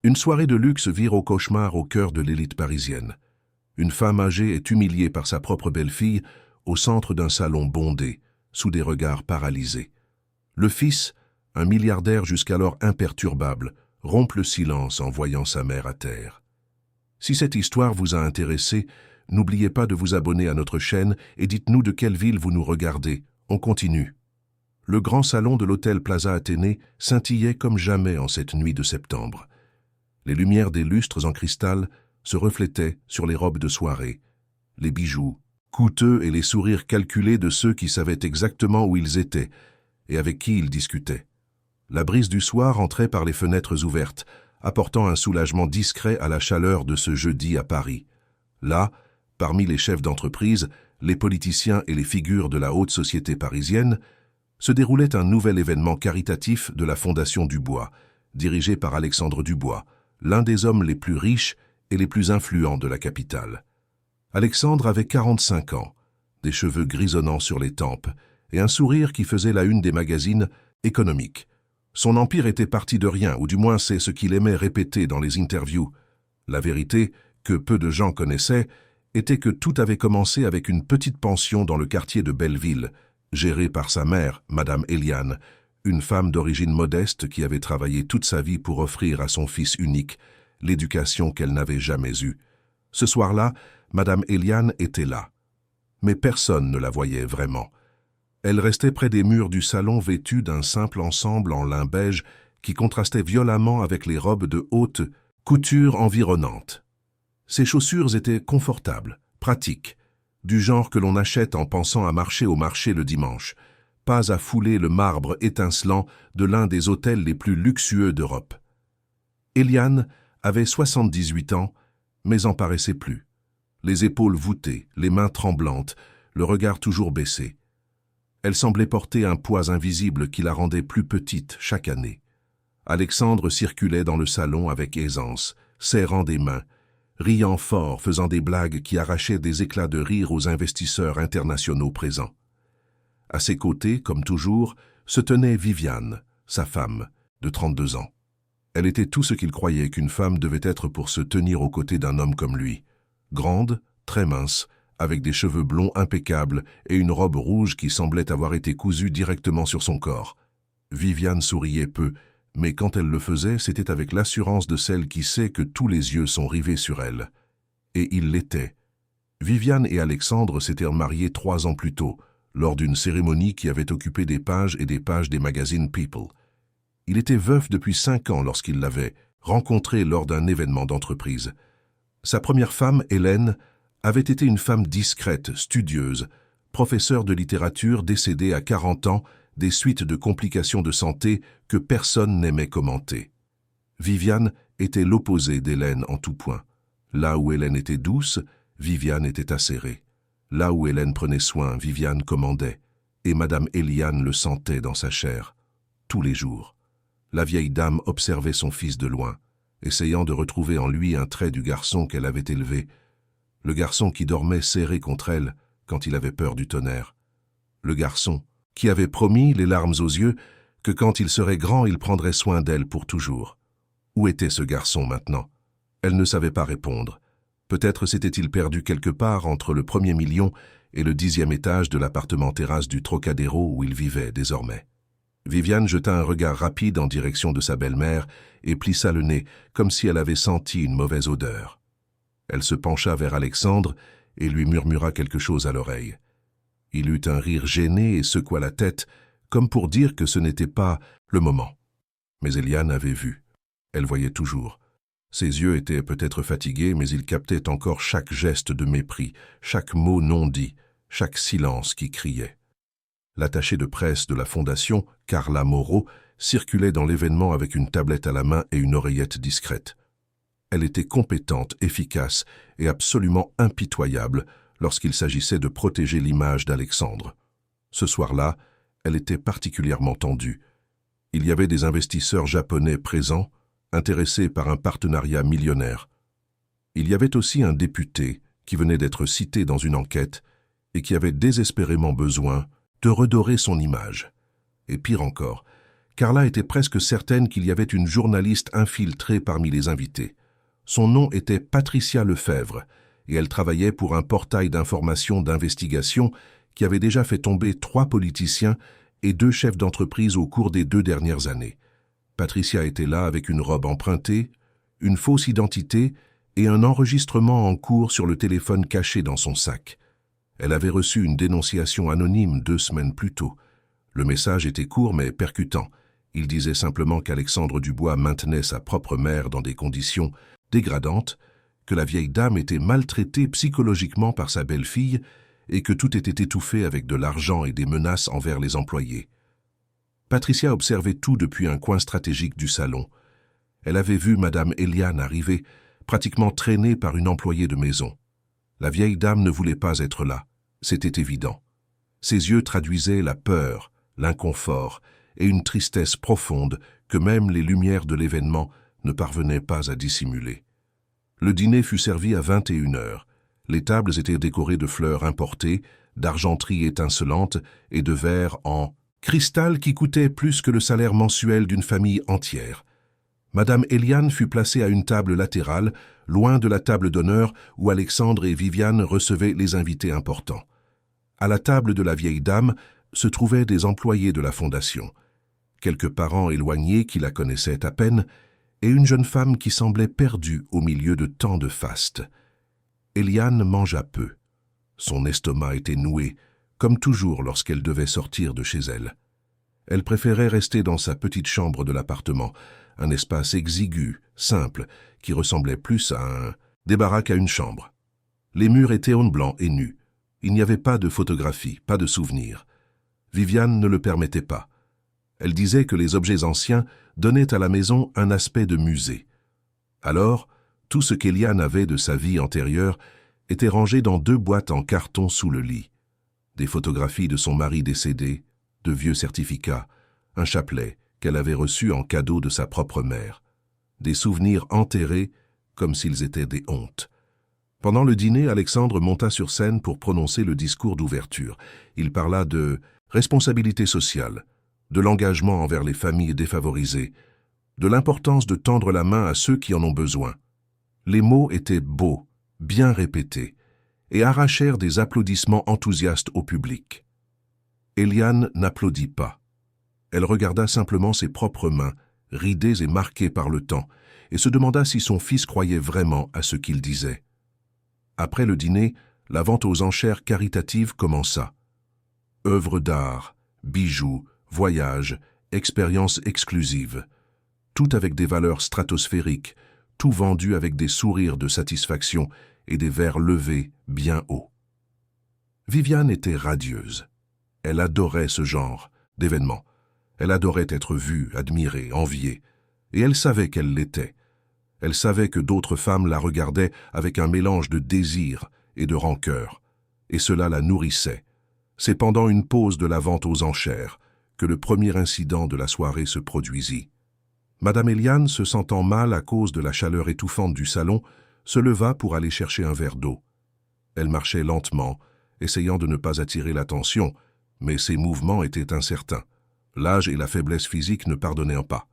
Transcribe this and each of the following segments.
Une soirée de luxe vire au cauchemar au cœur de l'élite parisienne. Une femme âgée est humiliée par sa propre belle-fille au centre d'un salon bondé, sous des regards paralysés. Le fils, un milliardaire jusqu'alors imperturbable, rompt le silence en voyant sa mère à terre. Si cette histoire vous a intéressé, n'oubliez pas de vous abonner à notre chaîne et dites-nous de quelle ville vous nous regardez. On continue. Le grand salon de l'hôtel Plaza Athénée scintillait comme jamais en cette nuit de septembre. Les lumières des lustres en cristal se reflétaient sur les robes de soirée, les bijoux, coûteux et les sourires calculés de ceux qui savaient exactement où ils étaient et avec qui ils discutaient. La brise du soir entrait par les fenêtres ouvertes, apportant un soulagement discret à la chaleur de ce jeudi à Paris. Là, parmi les chefs d'entreprise, les politiciens et les figures de la haute société parisienne, se déroulait un nouvel événement caritatif de la Fondation Dubois, dirigé par Alexandre Dubois, l'un des hommes les plus riches et les plus influents de la capitale. Alexandre avait 45 ans, des cheveux grisonnants sur les tempes et un sourire qui faisait la une des magazines économiques. Son empire était parti de rien, ou du moins c'est ce qu'il aimait répéter dans les interviews. La vérité, que peu de gens connaissaient, était que tout avait commencé avec une petite pension dans le quartier de Belleville, gérée par sa mère, Madame Eliane, une femme d'origine modeste qui avait travaillé toute sa vie pour offrir à son fils unique l'éducation qu'elle n'avait jamais eue. Ce soir-là, Madame Eliane était là. Mais personne ne la voyait vraiment. Elle restait près des murs du salon vêtue d'un simple ensemble en lin beige qui contrastait violemment avec les robes de haute couture environnantes. Ses chaussures étaient confortables, pratiques, du genre que l'on achète en pensant à marcher au marché le dimanche, pas à fouler le marbre étincelant de l'un des hôtels les plus luxueux d'Europe. Eliane avait 78 ans, mais en paraissait plus. Les épaules voûtées, les mains tremblantes, le regard toujours baissé. Elle semblait porter un poids invisible qui la rendait plus petite chaque année. Alexandre circulait dans le salon avec aisance, serrant des mains, riant fort, faisant des blagues qui arrachaient des éclats de rire aux investisseurs internationaux présents. À ses côtés, comme toujours, se tenait Viviane, sa femme, de 32 ans. Elle était tout ce qu'il croyait qu'une femme devait être pour se tenir aux côtés d'un homme comme lui. Grande, très mince, avec des cheveux blonds impeccables et une robe rouge qui semblait avoir été cousue directement sur son corps. Viviane souriait peu, mais quand elle le faisait, c'était avec l'assurance de celle qui sait que tous les yeux sont rivés sur elle. Et il l'était. Viviane et Alexandre s'étaient mariés 3 ans plus tôt, lors d'une cérémonie qui avait occupé des pages et des pages des magazines People. Il était veuf depuis 5 ans lorsqu'il l'avait rencontrée lors d'un événement d'entreprise. Sa première femme, Hélène, avait été une femme discrète, studieuse, professeure de littérature décédée à 40 ans des suites de complications de santé que personne n'aimait commenter. Viviane était l'opposé d'Hélène en tout point. Là où Hélène était douce, Viviane était acérée. Là où Hélène prenait soin, Viviane commandait, et Madame Eliane le sentait dans sa chair, tous les jours. La vieille dame observait son fils de loin, essayant de retrouver en lui un trait du garçon qu'elle avait élevé, le garçon qui dormait serré contre elle quand il avait peur du tonnerre, le garçon qui avait promis, les larmes aux yeux, que quand il serait grand, il prendrait soin d'elle pour toujours. Où était ce garçon maintenant? Elle ne savait pas répondre. Peut-être s'était-il perdu quelque part entre le 1er million et le 10e étage de l'appartement terrasse du Trocadéro où il vivait désormais. Viviane jeta un regard rapide en direction de sa belle-mère et plissa le nez, comme si elle avait senti une mauvaise odeur. Elle se pencha vers Alexandre et lui murmura quelque chose à l'oreille. Il eut un rire gêné et secoua la tête, comme pour dire que ce n'était pas le moment. Mais Eliane avait vu. Elle voyait toujours. Ses yeux étaient peut-être fatigués, mais ils captaient encore chaque geste de mépris, chaque mot non dit, chaque silence qui criait. L'attachée de presse de la Fondation, Carla Moreau, circulait dans l'événement avec une tablette à la main et une oreillette discrète. Elle était compétente, efficace et absolument impitoyable lorsqu'il s'agissait de protéger l'image d'Alexandre. Ce soir-là, elle était particulièrement tendue. Il y avait des investisseurs japonais présents, intéressés par un partenariat millionnaire. Il y avait aussi un député qui venait d'être cité dans une enquête et qui avait désespérément besoin de redorer son image. Et pire encore, Carla était presque certaine qu'il y avait une journaliste infiltrée parmi les invités. Son nom était Patricia Lefebvre, et elle travaillait pour un portail d'information d'investigation qui avait déjà fait tomber 3 politiciens et 2 chefs d'entreprise au cours des 2 dernières années. Patricia était là avec une robe empruntée, une fausse identité et un enregistrement en cours sur le téléphone caché dans son sac. Elle avait reçu une dénonciation anonyme 2 semaines plus tôt. Le message était court mais percutant. Il disait simplement qu'Alexandre Dubois maintenait sa propre mère dans des conditions dégradantes, que la vieille dame était maltraitée psychologiquement par sa belle-fille et que tout était étouffé avec de l'argent et des menaces envers les employés. Patricia observait tout depuis un coin stratégique du salon. Elle avait vu Madame Eliane arriver, pratiquement traînée par une employée de maison. La vieille dame ne voulait pas être là, c'était évident. Ses yeux traduisaient la peur, l'inconfort et une tristesse profonde que même les lumières de l'événement ne parvenaient pas à dissimuler. Le dîner fut servi à 21h. Les tables étaient décorées de fleurs importées, d'argenterie étincelante et de verres en cristal qui coûtaient plus que le salaire mensuel d'une famille entière. Madame Eliane fut placée à une table latérale, loin de la table d'honneur où Alexandre et Viviane recevaient les invités importants. À la table de la vieille dame se trouvaient des employés de la fondation, quelques parents éloignés qui la connaissaient à peine, et une jeune femme qui semblait perdue au milieu de tant de faste. Eliane mangea peu. Son estomac était noué, comme toujours lorsqu'elle devait sortir de chez elle. Elle préférait rester dans sa petite chambre de l'appartement, un espace exigu, simple, qui ressemblait plus à un débarras qu'à une chambre. Les murs étaient en blanc et nus. Il n'y avait pas de photographie, pas de souvenirs. Viviane ne le permettait pas. Elle disait que les objets anciens donnaient à la maison un aspect de musée. Alors, tout ce qu'Eliane avait de sa vie antérieure était rangé dans 2 boîtes en carton sous le lit. Des photographies de son mari décédé, de vieux certificats, un chapelet qu'elle avait reçu en cadeau de sa propre mère. Des souvenirs enterrés comme s'ils étaient des hontes. Pendant le dîner, Alexandre monta sur scène pour prononcer le discours d'ouverture. Il parla de responsabilité sociale, de l'engagement envers les familles défavorisées, de l'importance de tendre la main à ceux qui en ont besoin. Les mots étaient beaux, bien répétés, et arrachèrent des applaudissements enthousiastes au public. Eliane n'applaudit pas. Elle regarda simplement ses propres mains, ridées et marquées par le temps, et se demanda si son fils croyait vraiment à ce qu'il disait. Après le dîner, la vente aux enchères caritatives commença. Œuvres d'art, bijoux, voyages, expériences exclusives, tout avec des valeurs stratosphériques, tout vendu avec des sourires de satisfaction et des verres levés bien haut. Viviane était radieuse. Elle adorait ce genre d'événements. Elle adorait être vue, admirée, enviée, et elle savait qu'elle l'était. Elle savait que d'autres femmes la regardaient avec un mélange de désir et de rancœur, et cela la nourrissait. C'est pendant une pause de la vente aux enchères que le premier incident de la soirée se produisit. Madame Eliane, se sentant mal à cause de la chaleur étouffante du salon, se leva pour aller chercher un verre d'eau. Elle marchait lentement, essayant de ne pas attirer l'attention, mais ses mouvements étaient incertains. L'âge et la faiblesse physique ne pardonnaient pas.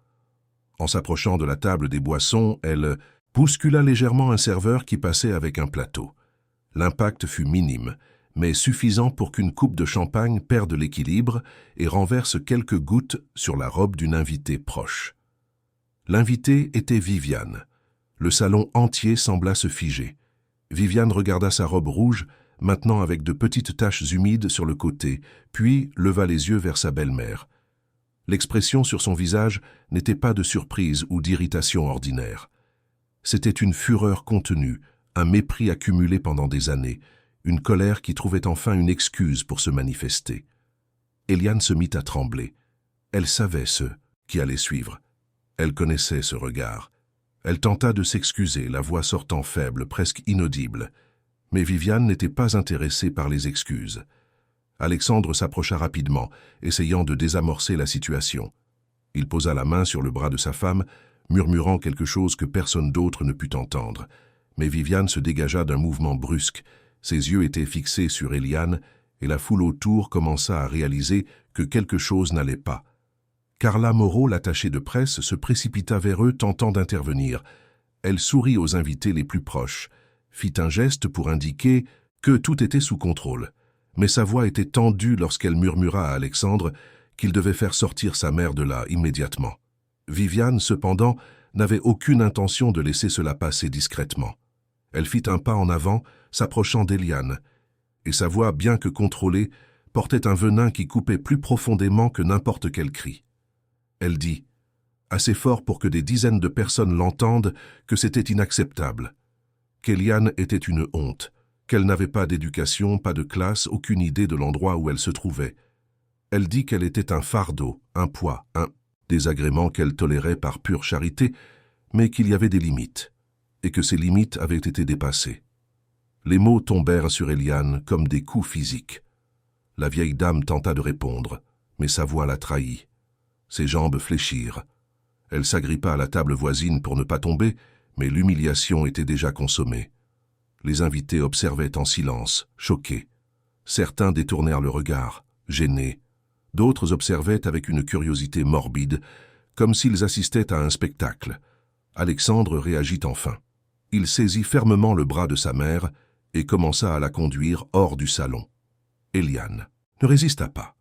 En s'approchant de la table des boissons, elle bouscula légèrement un serveur qui passait avec un plateau. L'impact fut minime, mais suffisant pour qu'une coupe de champagne perde l'équilibre et renverse quelques gouttes sur la robe d'une invitée proche. L'invitée était Viviane. Le salon entier sembla se figer. Viviane regarda sa robe rouge, maintenant avec de petites taches humides sur le côté, puis leva les yeux vers sa belle-mère. L'expression sur son visage n'était pas de surprise ou d'irritation ordinaire. C'était une fureur contenue, un mépris accumulé pendant des années, une colère qui trouvait enfin une excuse pour se manifester. Eliane se mit à trembler. Elle savait ce qui allait suivre. Elle connaissait ce regard. Elle tenta de s'excuser, la voix sortant faible, presque inaudible. Mais Viviane n'était pas intéressée par les excuses. Alexandre s'approcha rapidement, essayant de désamorcer la situation. Il posa la main sur le bras de sa femme, murmurant quelque chose que personne d'autre ne put entendre. Mais Viviane se dégagea d'un mouvement brusque. Ses yeux étaient fixés sur Eliane, et la foule autour commença à réaliser que quelque chose n'allait pas. Carla Moreau, l'attachée de presse, se précipita vers eux tentant d'intervenir. Elle sourit aux invités les plus proches, fit un geste pour indiquer que tout était sous contrôle. Mais sa voix était tendue lorsqu'elle murmura à Alexandre qu'il devait faire sortir sa mère de là immédiatement. Viviane, cependant, n'avait aucune intention de laisser cela passer discrètement. Elle fit un pas en avant, s'approchant d'Eliane, et sa voix, bien que contrôlée, portait un venin qui coupait plus profondément que n'importe quel cri. Elle dit, assez fort pour que des dizaines de personnes l'entendent, que c'était inacceptable, qu'Eliane était une honte, qu'elle n'avait pas d'éducation, pas de classe, aucune idée de l'endroit où elle se trouvait. Elle dit qu'elle était un fardeau, un poids, un désagrément qu'elle tolérait par pure charité, mais qu'il y avait des limites, et que ces limites avaient été dépassées. Les mots tombèrent sur Eliane comme des coups physiques. La vieille dame tenta de répondre, mais sa voix la trahit. Ses jambes fléchirent. Elle s'agrippa à la table voisine pour ne pas tomber, mais l'humiliation était déjà consommée. Les invités observaient en silence, choqués. Certains détournèrent le regard, gênés. D'autres observaient avec une curiosité morbide, comme s'ils assistaient à un spectacle. Alexandre réagit enfin. Il saisit fermement le bras de sa mère et commença à la conduire hors du salon. Eliane ne résista pas.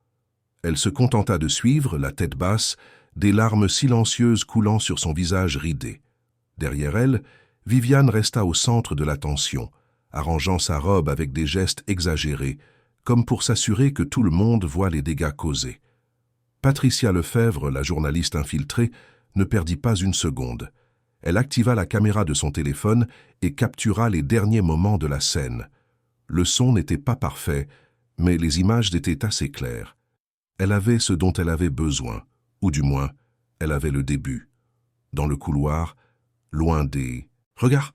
Elle se contenta de suivre, la tête basse, des larmes silencieuses coulant sur son visage ridé. Derrière elle, Viviane resta au centre de l'attention, arrangeant sa robe avec des gestes exagérés, comme pour s'assurer que tout le monde voit les dégâts causés. Patricia Lefebvre, la journaliste infiltrée, ne perdit pas une seconde. Elle activa la caméra de son téléphone et captura les derniers moments de la scène. Le son n'était pas parfait, mais les images étaient assez claires. Elle avait ce dont elle avait besoin, ou du moins, elle avait le début. Dans le couloir, loin des... « Regarde !»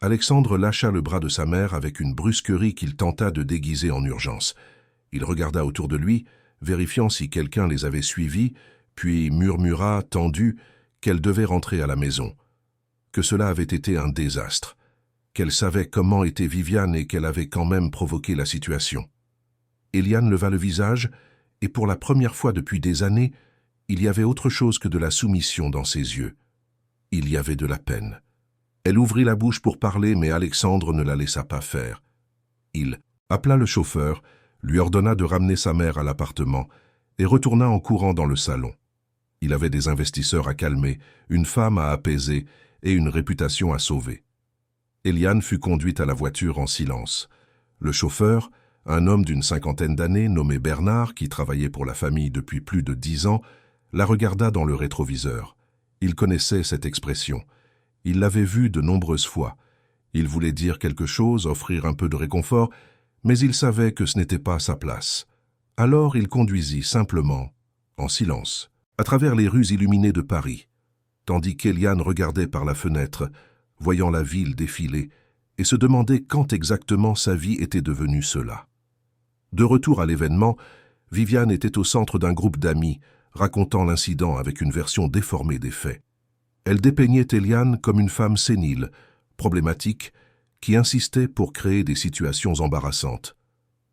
Alexandre lâcha le bras de sa mère avec une brusquerie qu'il tenta de déguiser en urgence. Il regarda autour de lui, vérifiant si quelqu'un les avait suivis, puis murmura, tendu, qu'elle devait rentrer à la maison, que cela avait été un désastre, qu'elle savait comment était Viviane et qu'elle avait quand même provoqué la situation. Eliane leva le visage, et pour la première fois depuis des années, il y avait autre chose que de la soumission dans ses yeux. Il y avait de la peine. Elle ouvrit la bouche pour parler, mais Alexandre ne la laissa pas faire. Il appela le chauffeur, lui ordonna de ramener sa mère à l'appartement et retourna en courant dans le salon. Il avait des investisseurs à calmer, une femme à apaiser et une réputation à sauver. Eliane fut conduite à la voiture en silence. Le chauffeur, un homme d'une cinquantaine d'années nommé Bernard, qui travaillait pour la famille depuis plus de 10 ans, la regarda dans le rétroviseur. Il connaissait cette expression. Il l'avait vue de nombreuses fois. Il voulait dire quelque chose, offrir un peu de réconfort, mais il savait que ce n'était pas sa place. Alors il conduisit simplement, en silence, à travers les rues illuminées de Paris, tandis qu'Eliane regardait par la fenêtre, voyant la ville défiler, et se demandait quand exactement sa vie était devenue cela. De retour à l'événement, Viviane était au centre d'un groupe d'amis, racontant l'incident avec une version déformée des faits. Elle dépeignait Eliane comme une femme sénile, problématique, qui insistait pour créer des situations embarrassantes.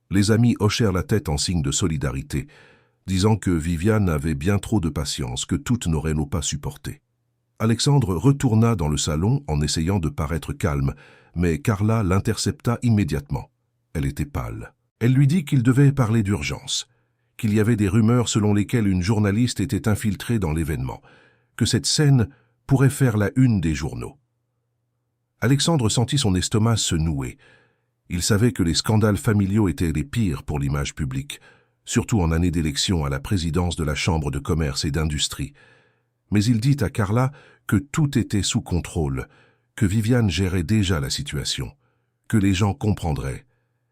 Les amis hochèrent la tête en signe de solidarité, disant que Viviane avait bien trop de patience, que toutes n'auraient pas supporté. Alexandre retourna dans le salon en essayant de paraître calme, mais Carla l'intercepta immédiatement. Elle était pâle. Elle lui dit qu'il devait parler d'urgence, qu'il y avait des rumeurs selon lesquelles une journaliste était infiltrée dans l'événement, que cette scène pourrait faire la une des journaux. Alexandre sentit son estomac se nouer. Il savait que les scandales familiaux étaient les pires pour l'image publique, surtout en année d'élection à la présidence de la Chambre de commerce et d'industrie. Mais il dit à Carla que tout était sous contrôle, que Viviane gérait déjà la situation, que les gens comprendraient.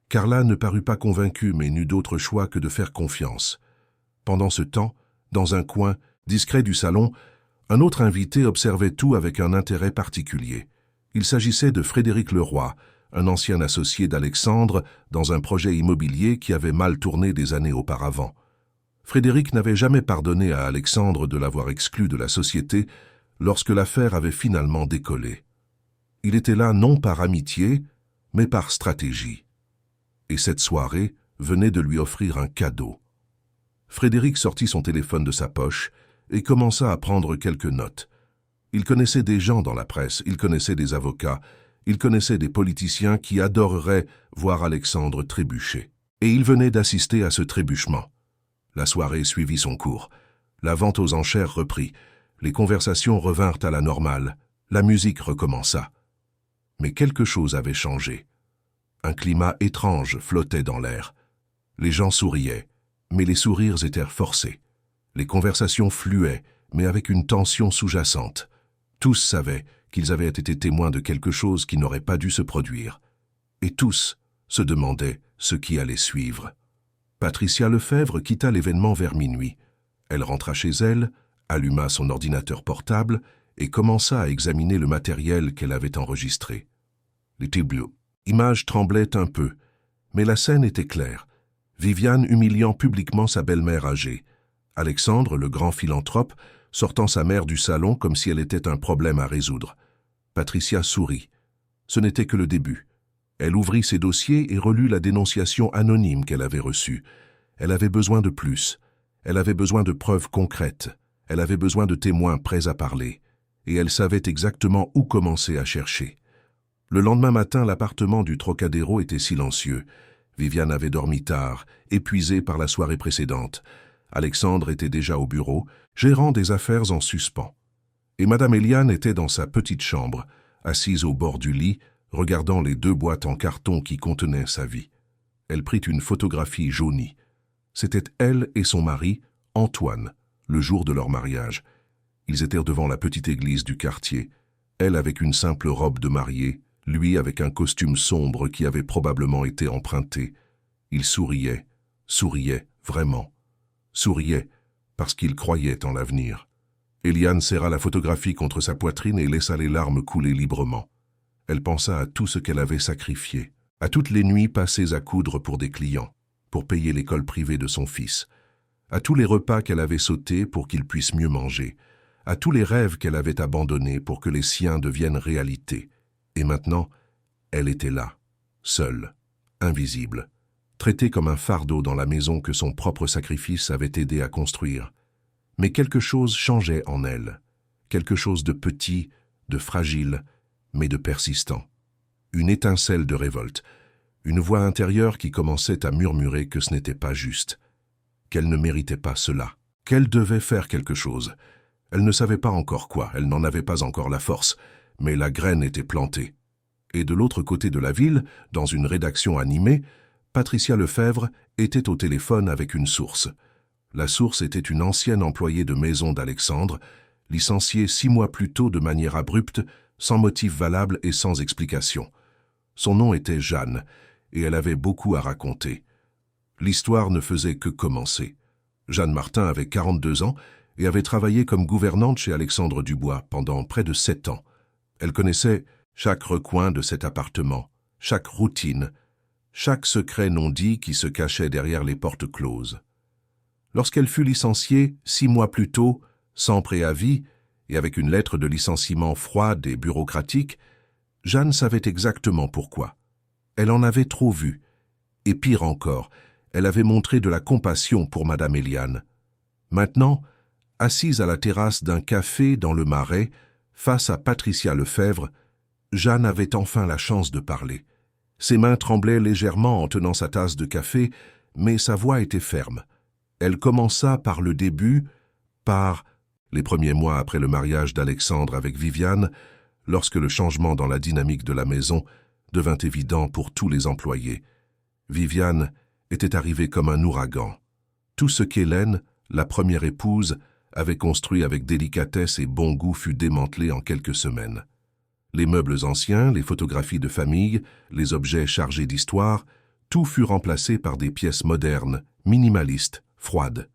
Carla ne parut pas convaincue, mais n'eut d'autre choix que de faire confiance. Pendant ce temps, dans un coin discret du salon, un autre invité observait tout avec un intérêt particulier. Il s'agissait de Frédéric Leroy, un ancien associé d'Alexandre dans un projet immobilier qui avait mal tourné des années auparavant. Frédéric n'avait jamais pardonné à Alexandre de l'avoir exclu de la société lorsque l'affaire avait finalement décollé. Il était là non par amitié, mais par stratégie. Et cette soirée venait de lui offrir un cadeau. Frédéric sortit son téléphone de sa poche et commença à prendre quelques notes. Il connaissait des gens dans la presse, il connaissait des avocats, il connaissait des politiciens qui adoreraient voir Alexandre trébucher. Et il venait d'assister à ce trébuchement. La soirée suivit son cours. La vente aux enchères reprit. Les conversations revinrent à la normale. La musique recommença. Mais quelque chose avait changé. Un climat étrange flottait dans l'air. Les gens souriaient, mais les sourires étaient forcés. Les conversations fluaient, mais avec une tension sous-jacente. Tous savaient qu'ils avaient été témoins de quelque chose qui n'aurait pas dû se produire. Et tous se demandaient ce qui allait suivre. Patricia Lefebvre quitta l'événement vers minuit. Elle rentra chez elle, alluma son ordinateur portable et commença à examiner le matériel qu'elle avait enregistré. Les images tremblaient un peu, mais la scène était claire. Viviane humiliant publiquement sa belle-mère âgée. Alexandre, le grand philanthrope, sortant sa mère du salon comme si elle était un problème à résoudre. Patricia sourit. Ce n'était que le début. Elle ouvrit ses dossiers et relut la dénonciation anonyme qu'elle avait reçue. Elle avait besoin de plus. Elle avait besoin de preuves concrètes. Elle avait besoin de témoins prêts à parler. Et elle savait exactement où commencer à chercher. Le lendemain matin, l'appartement du Trocadéro était silencieux. Viviane avait dormi tard, épuisée par la soirée précédente. Alexandre était déjà au bureau, gérant des affaires en suspens. Et Madame Eliane était dans sa petite chambre, assise au bord du lit, regardant les 2 boîtes en carton qui contenaient sa vie. Elle prit une photographie jaunie. C'était elle et son mari, Antoine, le jour de leur mariage. Ils étaient devant la petite église du quartier, elle avec une simple robe de mariée, lui avec un costume sombre qui avait probablement été emprunté. Il souriait vraiment. Souriait parce qu'il croyait en l'avenir. Eliane serra la photographie contre sa poitrine et laissa les larmes couler librement. Elle pensa à tout ce qu'elle avait sacrifié, à toutes les nuits passées à coudre pour des clients, pour payer l'école privée de son fils, à tous les repas qu'elle avait sautés pour qu'il puisse mieux manger, à tous les rêves qu'elle avait abandonnés pour que les siens deviennent réalité. Et maintenant, elle était là, seule, invisible, traitée comme un fardeau dans la maison que son propre sacrifice avait aidé à construire. Mais quelque chose changeait en elle, quelque chose de petit, de fragile, mais de persistant. Une étincelle de révolte, une voix intérieure qui commençait à murmurer que ce n'était pas juste, qu'elle ne méritait pas cela, qu'elle devait faire quelque chose. Elle ne savait pas encore quoi, elle n'en avait pas encore la force, mais la graine était plantée. Et de l'autre côté de la ville, dans une rédaction animée, Patricia Lefebvre était au téléphone avec une source. La source était une ancienne employée de maison d'Alexandre, licenciée 6 mois plus tôt de manière abrupte, sans motif valable et sans explication. Son nom était Jeanne, et elle avait beaucoup à raconter. L'histoire ne faisait que commencer. Jeanne Martin avait 42 ans et avait travaillé comme gouvernante chez Alexandre Dubois pendant près de 7 ans. Elle connaissait chaque recoin de cet appartement, chaque routine, chaque secret non dit qui se cachait derrière les portes closes. Lorsqu'elle fut licenciée 6 mois plus tôt, sans préavis, et avec une lettre de licenciement froide et bureaucratique, Jeanne savait exactement pourquoi. Elle en avait trop vu. Et pire encore, elle avait montré de la compassion pour Madame Eliane. Maintenant, assise à la terrasse d'un café dans le Marais, face à Patricia Lefebvre, Jeanne avait enfin la chance de parler. Ses mains tremblaient légèrement en tenant sa tasse de café, mais sa voix était ferme. Elle commença par le début, par les premiers mois après le mariage d'Alexandre avec Viviane, lorsque le changement dans la dynamique de la maison devint évident pour tous les employés. Viviane était arrivée comme un ouragan. Tout ce qu'Hélène, la première épouse, avait construit avec délicatesse et bon goût fut démantelé en quelques semaines. Les meubles anciens, les photographies de famille, les objets chargés d'histoire, tout fut remplacé par des pièces modernes, minimalistes, froides.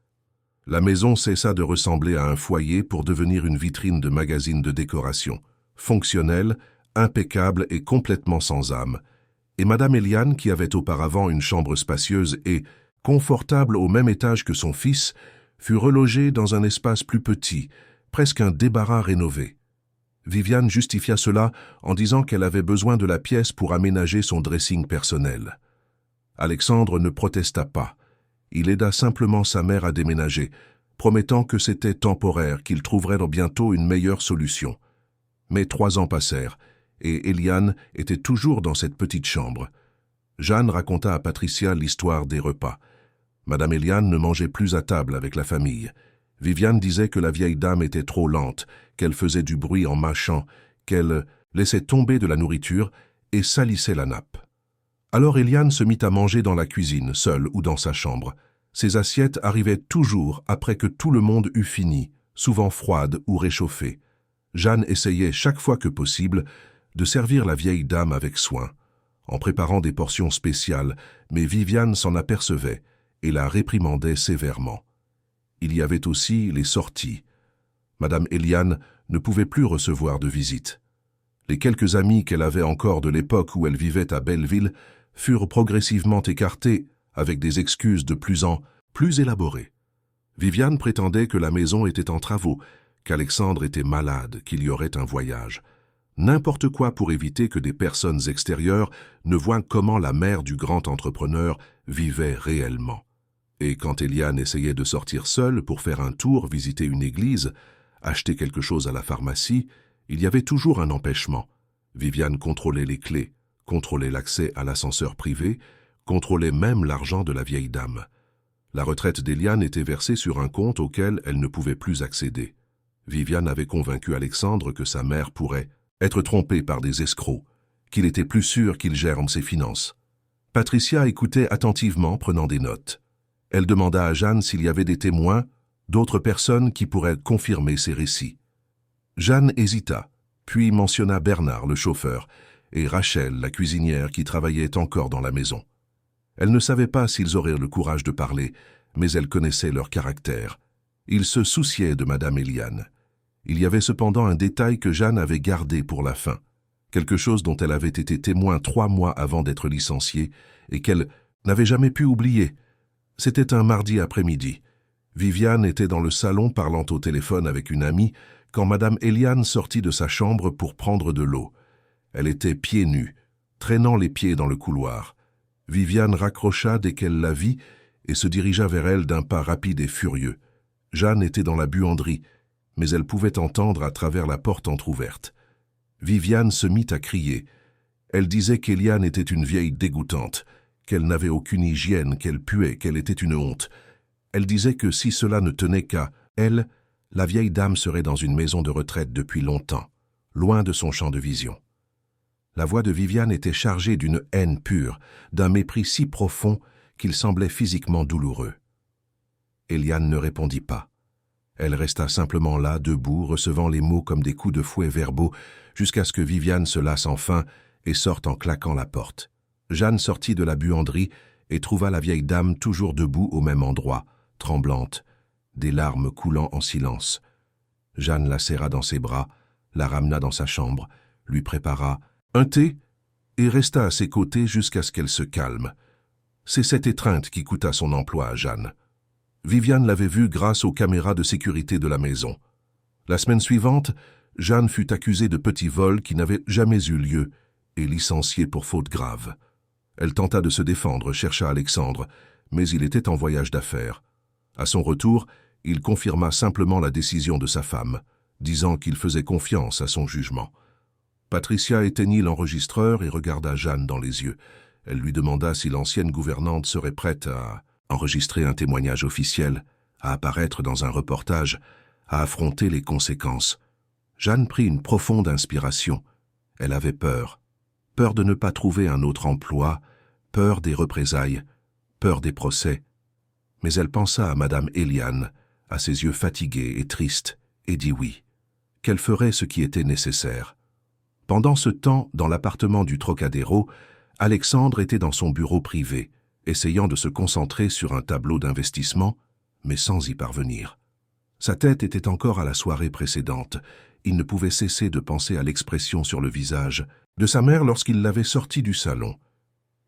La maison cessa de ressembler à un foyer pour devenir une vitrine de magazine de décoration, fonctionnelle, impeccable et complètement sans âme. Et Madame Eliane, qui avait auparavant une chambre spacieuse et confortable au même étage que son fils, fut relogée dans un espace plus petit, presque un débarras rénové. Viviane justifia cela en disant qu'elle avait besoin de la pièce pour aménager son dressing personnel. Alexandre ne protesta pas. Il aida simplement sa mère à déménager, promettant que c'était temporaire, qu'il trouverait bientôt une meilleure solution. Mais 3 ans passèrent, et Eliane était toujours dans cette petite chambre. Jeanne raconta à Patricia l'histoire des repas. Madame Eliane ne mangeait plus à table avec la famille. Viviane disait que la vieille dame était trop lente, qu'elle faisait du bruit en mâchant, qu'elle laissait tomber de la nourriture et salissait la nappe. Alors Eliane se mit à manger dans la cuisine, seule ou dans sa chambre. Ses assiettes arrivaient toujours après que tout le monde eut fini, souvent froides ou réchauffées. Jeanne essayait chaque fois que possible de servir la vieille dame avec soin, en préparant des portions spéciales, mais Viviane s'en apercevait et la réprimandait sévèrement. Il y avait aussi les sorties. Madame Eliane ne pouvait plus recevoir de visites. Les quelques amis qu'elle avait encore de l'époque où elle vivait à Belleville furent progressivement écartés avec des excuses de plus en plus élaborées. Viviane prétendait que la maison était en travaux, qu'Alexandre était malade, qu'il y aurait un voyage. N'importe quoi pour éviter que des personnes extérieures ne voient comment la mère du grand entrepreneur vivait réellement. Et quand Eliane essayait de sortir seule pour faire un tour, visiter une église, acheter quelque chose à la pharmacie, il y avait toujours un empêchement. Viviane contrôlait les clés, contrôlait l'accès à l'ascenseur privé, contrôlait même l'argent de la vieille dame. La retraite d'Eliane était versée sur un compte auquel elle ne pouvait plus accéder. Viviane avait convaincu Alexandre que sa mère pourrait être trompée par des escrocs, qu'il était plus sûr qu'il gère ses finances. Patricia écoutait attentivement, prenant des notes. Elle demanda à Jeanne s'il y avait des témoins, d'autres personnes qui pourraient confirmer ses récits. Jeanne hésita, puis mentionna Bernard, le chauffeur, et Rachel, la cuisinière, qui travaillait encore dans la maison. Elle ne savait pas s'ils auraient le courage de parler, mais elle connaissait leur caractère. Ils se souciaient de Madame Eliane. Il y avait cependant un détail que Jeanne avait gardé pour la fin, quelque chose dont elle avait été témoin 3 mois avant d'être licenciée et qu'elle n'avait jamais pu oublier. C'était un mardi après-midi. Viviane était dans le salon parlant au téléphone avec une amie quand Madame Eliane sortit de sa chambre pour prendre de l'eau. Elle était pieds nus, traînant les pieds dans le couloir. Viviane raccrocha dès qu'elle la vit et se dirigea vers elle d'un pas rapide et furieux. Jeanne était dans la buanderie, mais elle pouvait entendre à travers la porte entr'ouverte. Viviane se mit à crier. Elle disait qu'Eliane était une vieille dégoûtante, qu'elle n'avait aucune hygiène, qu'elle puait, qu'elle était une honte. Elle disait que si cela ne tenait qu'à elle, la vieille dame serait dans une maison de retraite depuis longtemps, loin de son champ de vision. La voix de Viviane était chargée d'une haine pure, d'un mépris si profond qu'il semblait physiquement douloureux. Eliane ne répondit pas. Elle resta simplement là, debout, recevant les mots comme des coups de fouet verbaux, jusqu'à ce que Viviane se lasse enfin et sorte en claquant la porte. Jeanne sortit de la buanderie et trouva la vieille dame toujours debout au même endroit, tremblante, des larmes coulant en silence. Jeanne la serra dans ses bras, la ramena dans sa chambre, lui prépara un thé et resta à ses côtés jusqu'à ce qu'elle se calme. C'est cette étreinte qui coûta son emploi à Jeanne. Viviane l'avait vue grâce aux caméras de sécurité de la maison. La semaine suivante, Jeanne fut accusée de petits vols qui n'avaient jamais eu lieu et licenciée pour faute grave. Elle tenta de se défendre, chercha Alexandre, mais il était en voyage d'affaires. À son retour, il confirma simplement la décision de sa femme, disant qu'il faisait confiance à son jugement. Patricia éteignit l'enregistreur et regarda Jeanne dans les yeux. Elle lui demanda si l'ancienne gouvernante serait prête à enregistrer un témoignage officiel, à apparaître dans un reportage, à affronter les conséquences. Jeanne prit une profonde inspiration. Elle avait peur. Peur de ne pas trouver un autre emploi, peur des représailles, peur des procès. Mais elle pensa à Madame Eliane, à ses yeux fatigués et tristes, et dit oui, qu'elle ferait ce qui était nécessaire. Pendant ce temps, dans l'appartement du Trocadéro, Alexandre était dans son bureau privé, essayant de se concentrer sur un tableau d'investissement, mais sans y parvenir. Sa tête était encore à la soirée précédente. Il ne pouvait cesser de penser à l'expression sur le visage de sa mère lorsqu'il l'avait sortie du salon.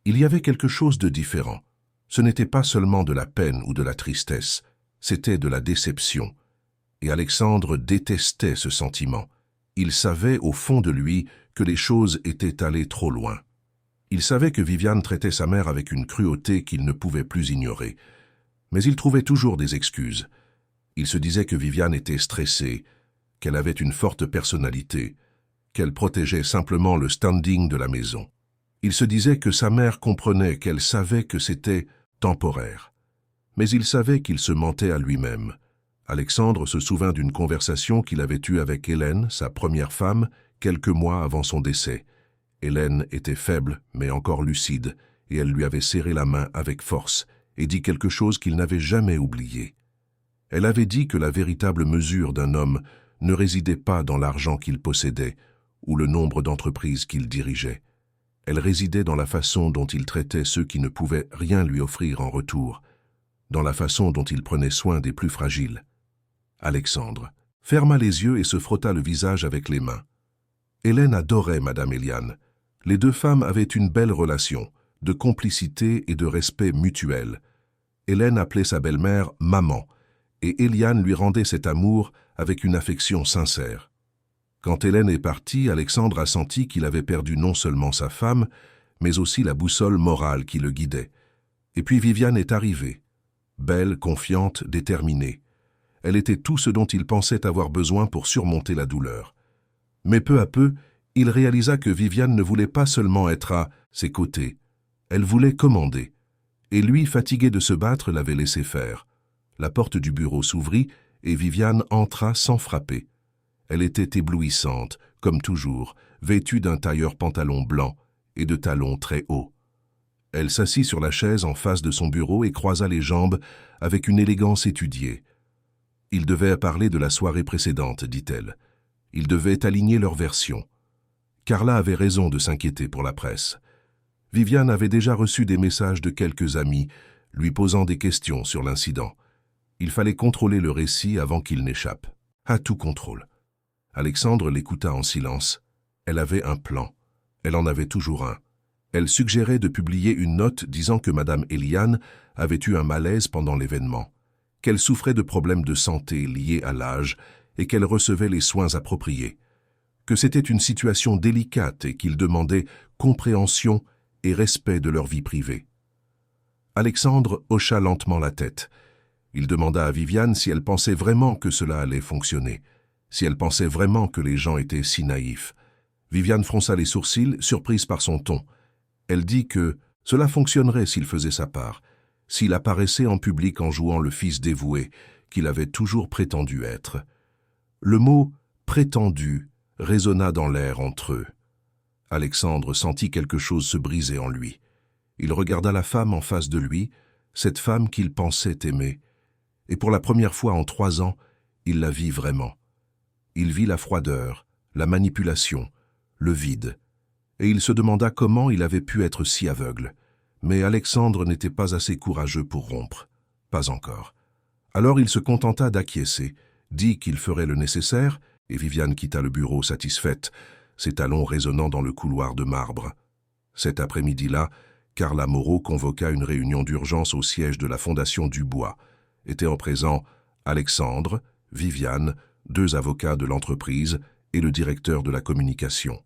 Il y avait quelque chose de différent. Ce n'était pas seulement de la peine ou de la tristesse, c'était de la déception. Et Alexandre détestait ce sentiment. Il savait au fond de lui que les choses étaient allées trop loin. Il savait que Viviane traitait sa mère avec une cruauté qu'il ne pouvait plus ignorer. Mais il trouvait toujours des excuses. Il se disait que Viviane était stressée, qu'elle avait une forte personnalité, qu'elle protégeait simplement le standing de la maison. Il se disait que sa mère comprenait, qu'elle savait que c'était temporaire. Mais il savait qu'il se mentait à lui-même. Alexandre se souvint d'une conversation qu'il avait eue avec Hélène, sa première femme, quelques mois avant son décès. Hélène était faible, mais encore lucide, et elle lui avait serré la main avec force et dit quelque chose qu'il n'avait jamais oublié. Elle avait dit que la véritable mesure d'un homme ne résidait pas dans l'argent qu'il possédait ou le nombre d'entreprises qu'il dirigeait. Elle résidait dans la façon dont il traitait ceux qui ne pouvaient rien lui offrir en retour, dans la façon dont il prenait soin des plus fragiles. Alexandre ferma les yeux et se frotta le visage avec les mains. Hélène adorait Madame Éliane. Les deux femmes avaient une belle relation, de complicité et de respect mutuel. Hélène appelait sa belle-mère « maman », et Éliane lui rendait cet amour avec une affection sincère. Quand Hélène est partie, Alexandre a senti qu'il avait perdu non seulement sa femme, mais aussi la boussole morale qui le guidait. Et puis Viviane est arrivée, belle, confiante, déterminée. Elle était tout ce dont il pensait avoir besoin pour surmonter la douleur. Mais peu à peu, il réalisa que Viviane ne voulait pas seulement être à ses côtés, elle voulait commander. Et lui, fatigué de se battre, l'avait laissé faire. La porte du bureau s'ouvrit et Viviane entra sans frapper. Elle était éblouissante, comme toujours, vêtue d'un tailleur-pantalon blanc et de talons très hauts. Elle s'assit sur la chaise en face de son bureau et croisa les jambes avec une élégance étudiée. Ils devaient parler de la soirée précédente, dit-elle. Ils devaient aligner leurs versions. Carla avait raison de s'inquiéter pour la presse. Viviane avait déjà reçu des messages de quelques amis, lui posant des questions sur l'incident. Il fallait contrôler le récit avant qu'il n'échappe. À tout contrôle. Alexandre l'écouta en silence. Elle avait un plan. Elle en avait toujours un. Elle suggérait de publier une note disant que Madame Éliane avait eu un malaise pendant l'événement, qu'elle souffrait de problèmes de santé liés à l'âge et qu'elle recevait les soins appropriés, que c'était une situation délicate et qu'il demandait compréhension et respect de leur vie privée. Alexandre hocha lentement la tête. Il demanda à Viviane si elle pensait vraiment que cela allait fonctionner, si elle pensait vraiment que les gens étaient si naïfs. Viviane fronça les sourcils, surprise par son ton. Elle dit que cela fonctionnerait s'il faisait sa part, s'il apparaissait en public en jouant le fils dévoué qu'il avait toujours prétendu être. Le mot « prétendu » résonna dans l'air entre eux. Alexandre sentit quelque chose se briser en lui. Il regarda la femme en face de lui, cette femme qu'il pensait aimer. Et pour la première fois en 3 ans, il la vit vraiment. Il vit la froideur, la manipulation, le vide. Et il se demanda comment il avait pu être si aveugle. Mais Alexandre n'était pas assez courageux pour rompre. Pas encore. Alors il se contenta d'acquiescer, dit qu'il ferait le nécessaire, et Viviane quitta le bureau satisfaite, ses talons résonnant dans le couloir de marbre. Cet après-midi-là, Carla Moreau convoqua une réunion d'urgence au siège de la Fondation Dubois. Étaient en présent Alexandre, Viviane, 2 avocats de l'entreprise et le directeur de la communication.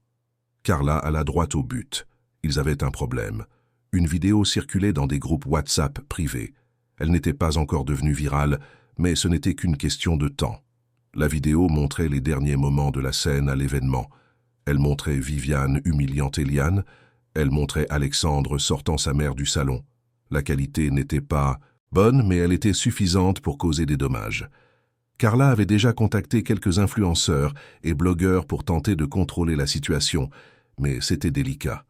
Carla alla droit au but. Ils avaient un problème. Une vidéo circulait dans des groupes WhatsApp privés. Elle n'était pas encore devenue virale, mais ce n'était qu'une question de temps. La vidéo montrait les derniers moments de la scène à l'événement. Elle montrait Viviane humiliant Éliane, elle montrait Alexandre sortant sa mère du salon. La qualité n'était pas bonne, mais elle était suffisante pour causer des dommages. Carla avait déjà contacté quelques influenceurs et blogueurs pour tenter de contrôler la situation, mais c'était délicat.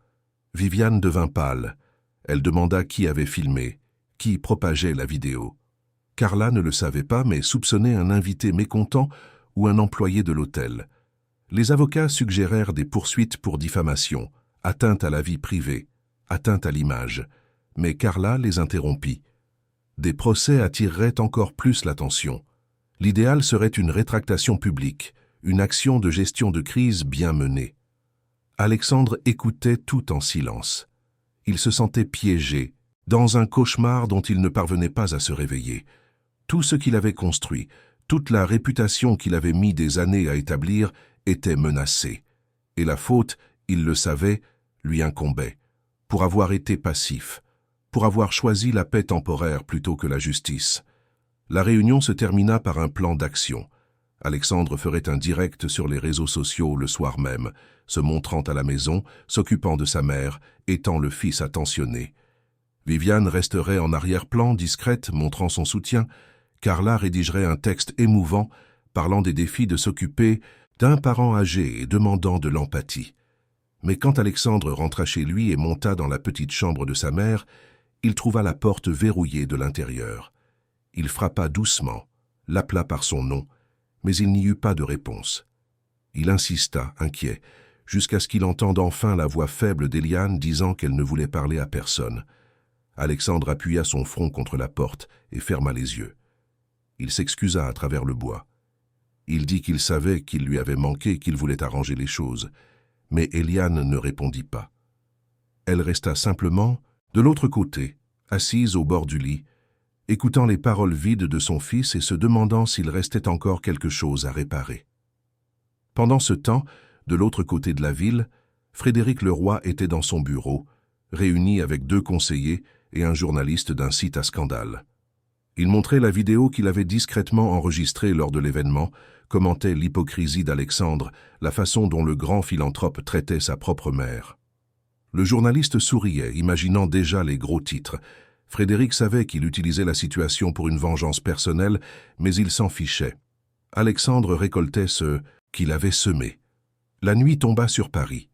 Viviane devint pâle. Elle demanda qui avait filmé, qui propageait la vidéo. Carla ne le savait pas, mais soupçonnait un invité mécontent ou un employé de l'hôtel. Les avocats suggérèrent des poursuites pour diffamation, atteinte à la vie privée, atteinte à l'image, mais Carla les interrompit. Des procès attireraient encore plus l'attention. L'idéal serait une rétractation publique, une action de gestion de crise bien menée. Alexandre écoutait tout en silence. Il se sentait piégé, dans un cauchemar dont il ne parvenait pas à se réveiller. Tout ce qu'il avait construit, toute la réputation qu'il avait mis des années à établir, était menacée. Et la faute, il le savait, lui incombait, pour avoir été passif, pour avoir choisi la paix temporaire plutôt que la justice. La réunion se termina par un plan d'action. Alexandre ferait un direct sur les réseaux sociaux le soir même, se montrant à la maison, s'occupant de sa mère, étant le fils attentionné. Viviane resterait en arrière-plan, discrète, montrant son soutien. Carla rédigerait un texte émouvant, parlant des défis de s'occuper d'un parent âgé et demandant de l'empathie. Mais quand Alexandre rentra chez lui et monta dans la petite chambre de sa mère, il trouva la porte verrouillée de l'intérieur. Il frappa doucement, l'appela par son nom, mais il n'y eut pas de réponse. Il insista, inquiet, jusqu'à ce qu'il entende enfin la voix faible d'Eliane disant qu'elle ne voulait parler à personne. Alexandre appuya son front contre la porte et ferma les yeux. Il s'excusa à travers le bois. Il dit qu'il savait qu'il lui avait manqué, qu'il voulait arranger les choses, mais Eliane ne répondit pas. Elle resta simplement de l'autre côté, assise au bord du lit, écoutant les paroles vides de son fils et se demandant s'il restait encore quelque chose à réparer. Pendant ce temps, de l'autre côté de la ville, Frédéric Leroy était dans son bureau, réuni avec 2 conseillers et un journaliste d'un site à scandale. Il montrait la vidéo qu'il avait discrètement enregistrée lors de l'événement, commentait l'hypocrisie d'Alexandre, la façon dont le grand philanthrope traitait sa propre mère. Le journaliste souriait, imaginant déjà les gros titres. Frédéric savait qu'il utilisait la situation pour une vengeance personnelle, mais il s'en fichait. Alexandre récoltait ce qu'il avait semé. La nuit tomba sur Paris.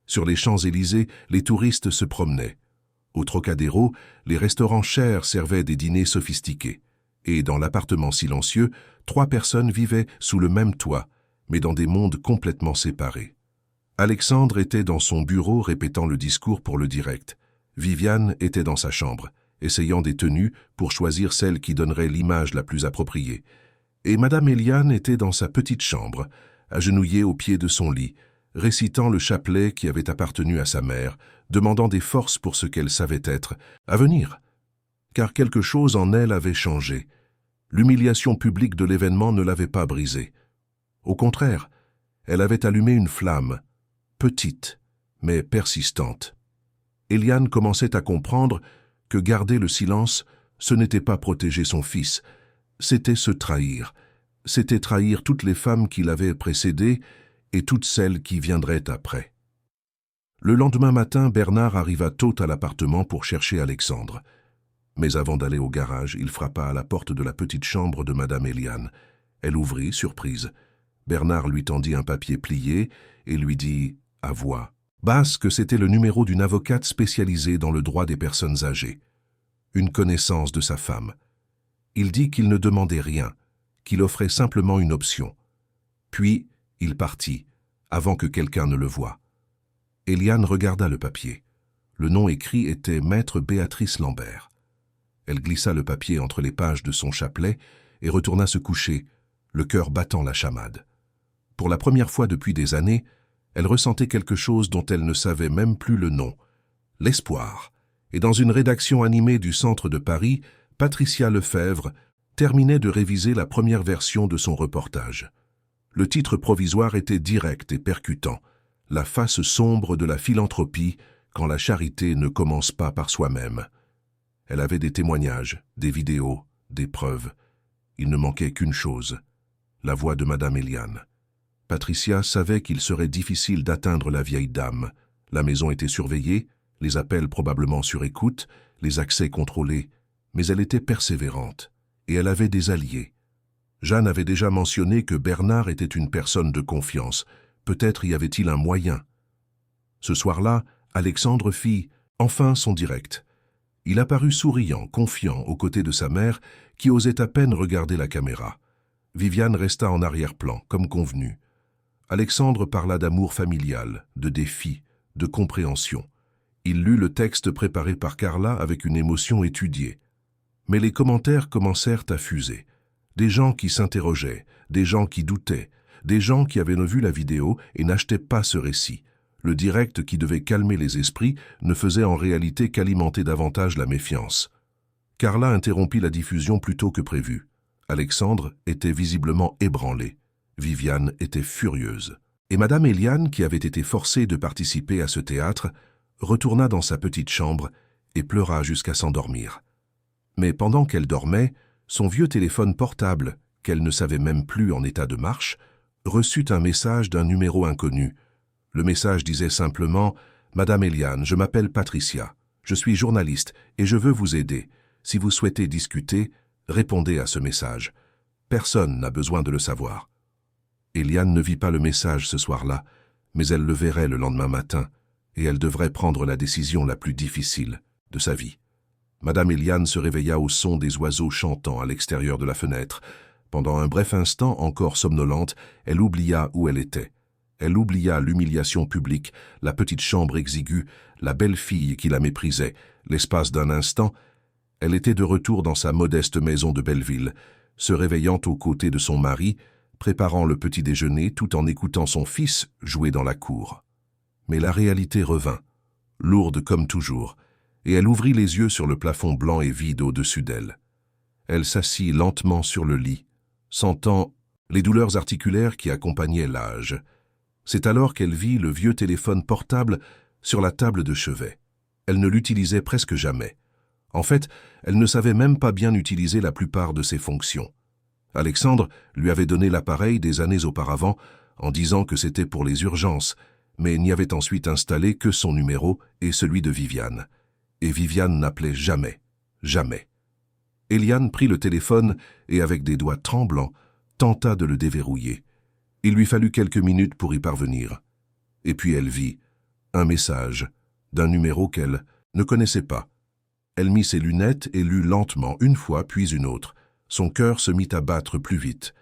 Sur les Champs-Élysées, les touristes se promenaient. Au Trocadéro, les restaurants chers servaient des dîners sophistiqués. Et dans l'appartement silencieux, 3 personnes vivaient sous le même toit, mais dans des mondes complètement séparés. Alexandre était dans son bureau répétant le discours pour le direct. Viviane était dans sa chambre, essayant des tenues pour choisir celle qui donnerait l'image la plus appropriée. Et Madame Eliane était dans sa petite chambre, agenouillée au pied de son lit, récitant le chapelet qui avait appartenu à sa mère, demandant des forces pour ce qu'elle savait être, à venir. Car quelque chose en elle avait changé. L'humiliation publique de l'événement ne l'avait pas brisée. Au contraire, elle avait allumé une flamme, petite, mais persistante. Eliane commençait à comprendre que garder le silence, ce n'était pas protéger son fils, c'était se trahir. C'était trahir toutes les femmes qui l'avaient précédé et toutes celles qui viendraient après. Le lendemain matin, Bernard arriva tôt à l'appartement pour chercher Alexandre. Mais avant d'aller au garage, il frappa à la porte de la petite chambre de Madame Eliane. Elle ouvrit, surprise. Bernard lui tendit un papier plié et lui dit, à voix basse, que c'était le numéro d'une avocate spécialisée dans le droit des personnes âgées. Une connaissance de sa femme. Il dit qu'il ne demandait rien, qu'il offrait simplement une option. Puis, il partit, avant que quelqu'un ne le voie. Eliane regarda le papier. Le nom écrit était Maître Béatrice Lambert. Elle glissa le papier entre les pages de son chapelet et retourna se coucher, le cœur battant la chamade. Pour la première fois depuis des années, elle ressentait quelque chose dont elle ne savait même plus le nom, l'espoir. Et dans une rédaction animée du centre de Paris, Patricia Lefebvre terminait de réviser la première version de son reportage. Le titre provisoire était direct et percutant, la face sombre de la philanthropie quand la charité ne commence pas par soi-même. Elle avait des témoignages, des vidéos, des preuves. Il ne manquait qu'une chose, la voix de Madame Eliane. Patricia savait qu'il serait difficile d'atteindre la vieille dame. La maison était surveillée, les appels probablement sur écoute, les accès contrôlés, mais elle était persévérante, et elle avait des alliés. Jeanne avait déjà mentionné que Bernard était une personne de confiance. Peut-être y avait-il un moyen. Ce soir-là, Alexandre fit enfin son direct. Il apparut souriant, confiant, aux côtés de sa mère, qui osait à peine regarder la caméra. Viviane resta en arrière-plan, comme convenu. Alexandre parla d'amour familial, de défis, de compréhension. Il lut le texte préparé par Carla avec une émotion étudiée. Mais les commentaires commencèrent à fuser. Des gens qui s'interrogeaient, des gens qui doutaient, des gens qui avaient vu la vidéo et n'achetaient pas ce récit. Le direct qui devait calmer les esprits ne faisait en réalité qu'alimenter davantage la méfiance. Carla interrompit la diffusion plus tôt que prévu. Alexandre était visiblement ébranlé. Viviane était furieuse. Et Madame Eliane, qui avait été forcée de participer à ce théâtre, retourna dans sa petite chambre et pleura jusqu'à s'endormir. Mais pendant qu'elle dormait, son vieux téléphone portable, qu'elle ne savait même plus en état de marche, reçut un message d'un numéro inconnu. Le message disait simplement « Madame Eliane, je m'appelle Patricia. Je suis journaliste et je veux vous aider. Si vous souhaitez discuter, répondez à ce message. Personne n'a besoin de le savoir. » Eliane ne vit pas le message ce soir-là, mais elle le verrait le lendemain matin, et elle devrait prendre la décision la plus difficile de sa vie. Madame Eliane se réveilla au son des oiseaux chantant à l'extérieur de la fenêtre. Pendant un bref instant, encore somnolente, elle oublia où elle était. Elle oublia l'humiliation publique, la petite chambre exiguë, la belle fille qui la méprisait. L'espace d'un instant, elle était de retour dans sa modeste maison de Belleville, se réveillant aux côtés de son mari, préparant le petit déjeuner tout en écoutant son fils jouer dans la cour. Mais la réalité revint, lourde comme toujours, et elle ouvrit les yeux sur le plafond blanc et vide au-dessus d'elle. Elle s'assit lentement sur le lit, sentant les douleurs articulaires qui accompagnaient l'âge. C'est alors qu'elle vit le vieux téléphone portable sur la table de chevet. Elle ne l'utilisait presque jamais. En fait, elle ne savait même pas bien utiliser la plupart de ses fonctions. Alexandre lui avait donné l'appareil des années auparavant en disant que c'était pour les urgences, mais n'y avait ensuite installé que son numéro et celui de Viviane. Et Viviane n'appelait jamais, jamais. Eliane prit le téléphone et, avec des doigts tremblants, tenta de le déverrouiller. Il lui fallut quelques minutes pour y parvenir. Et puis elle vit un message d'un numéro qu'elle ne connaissait pas. Elle mit ses lunettes et lut lentement, une fois puis une autre. Son cœur se mit à battre plus vite.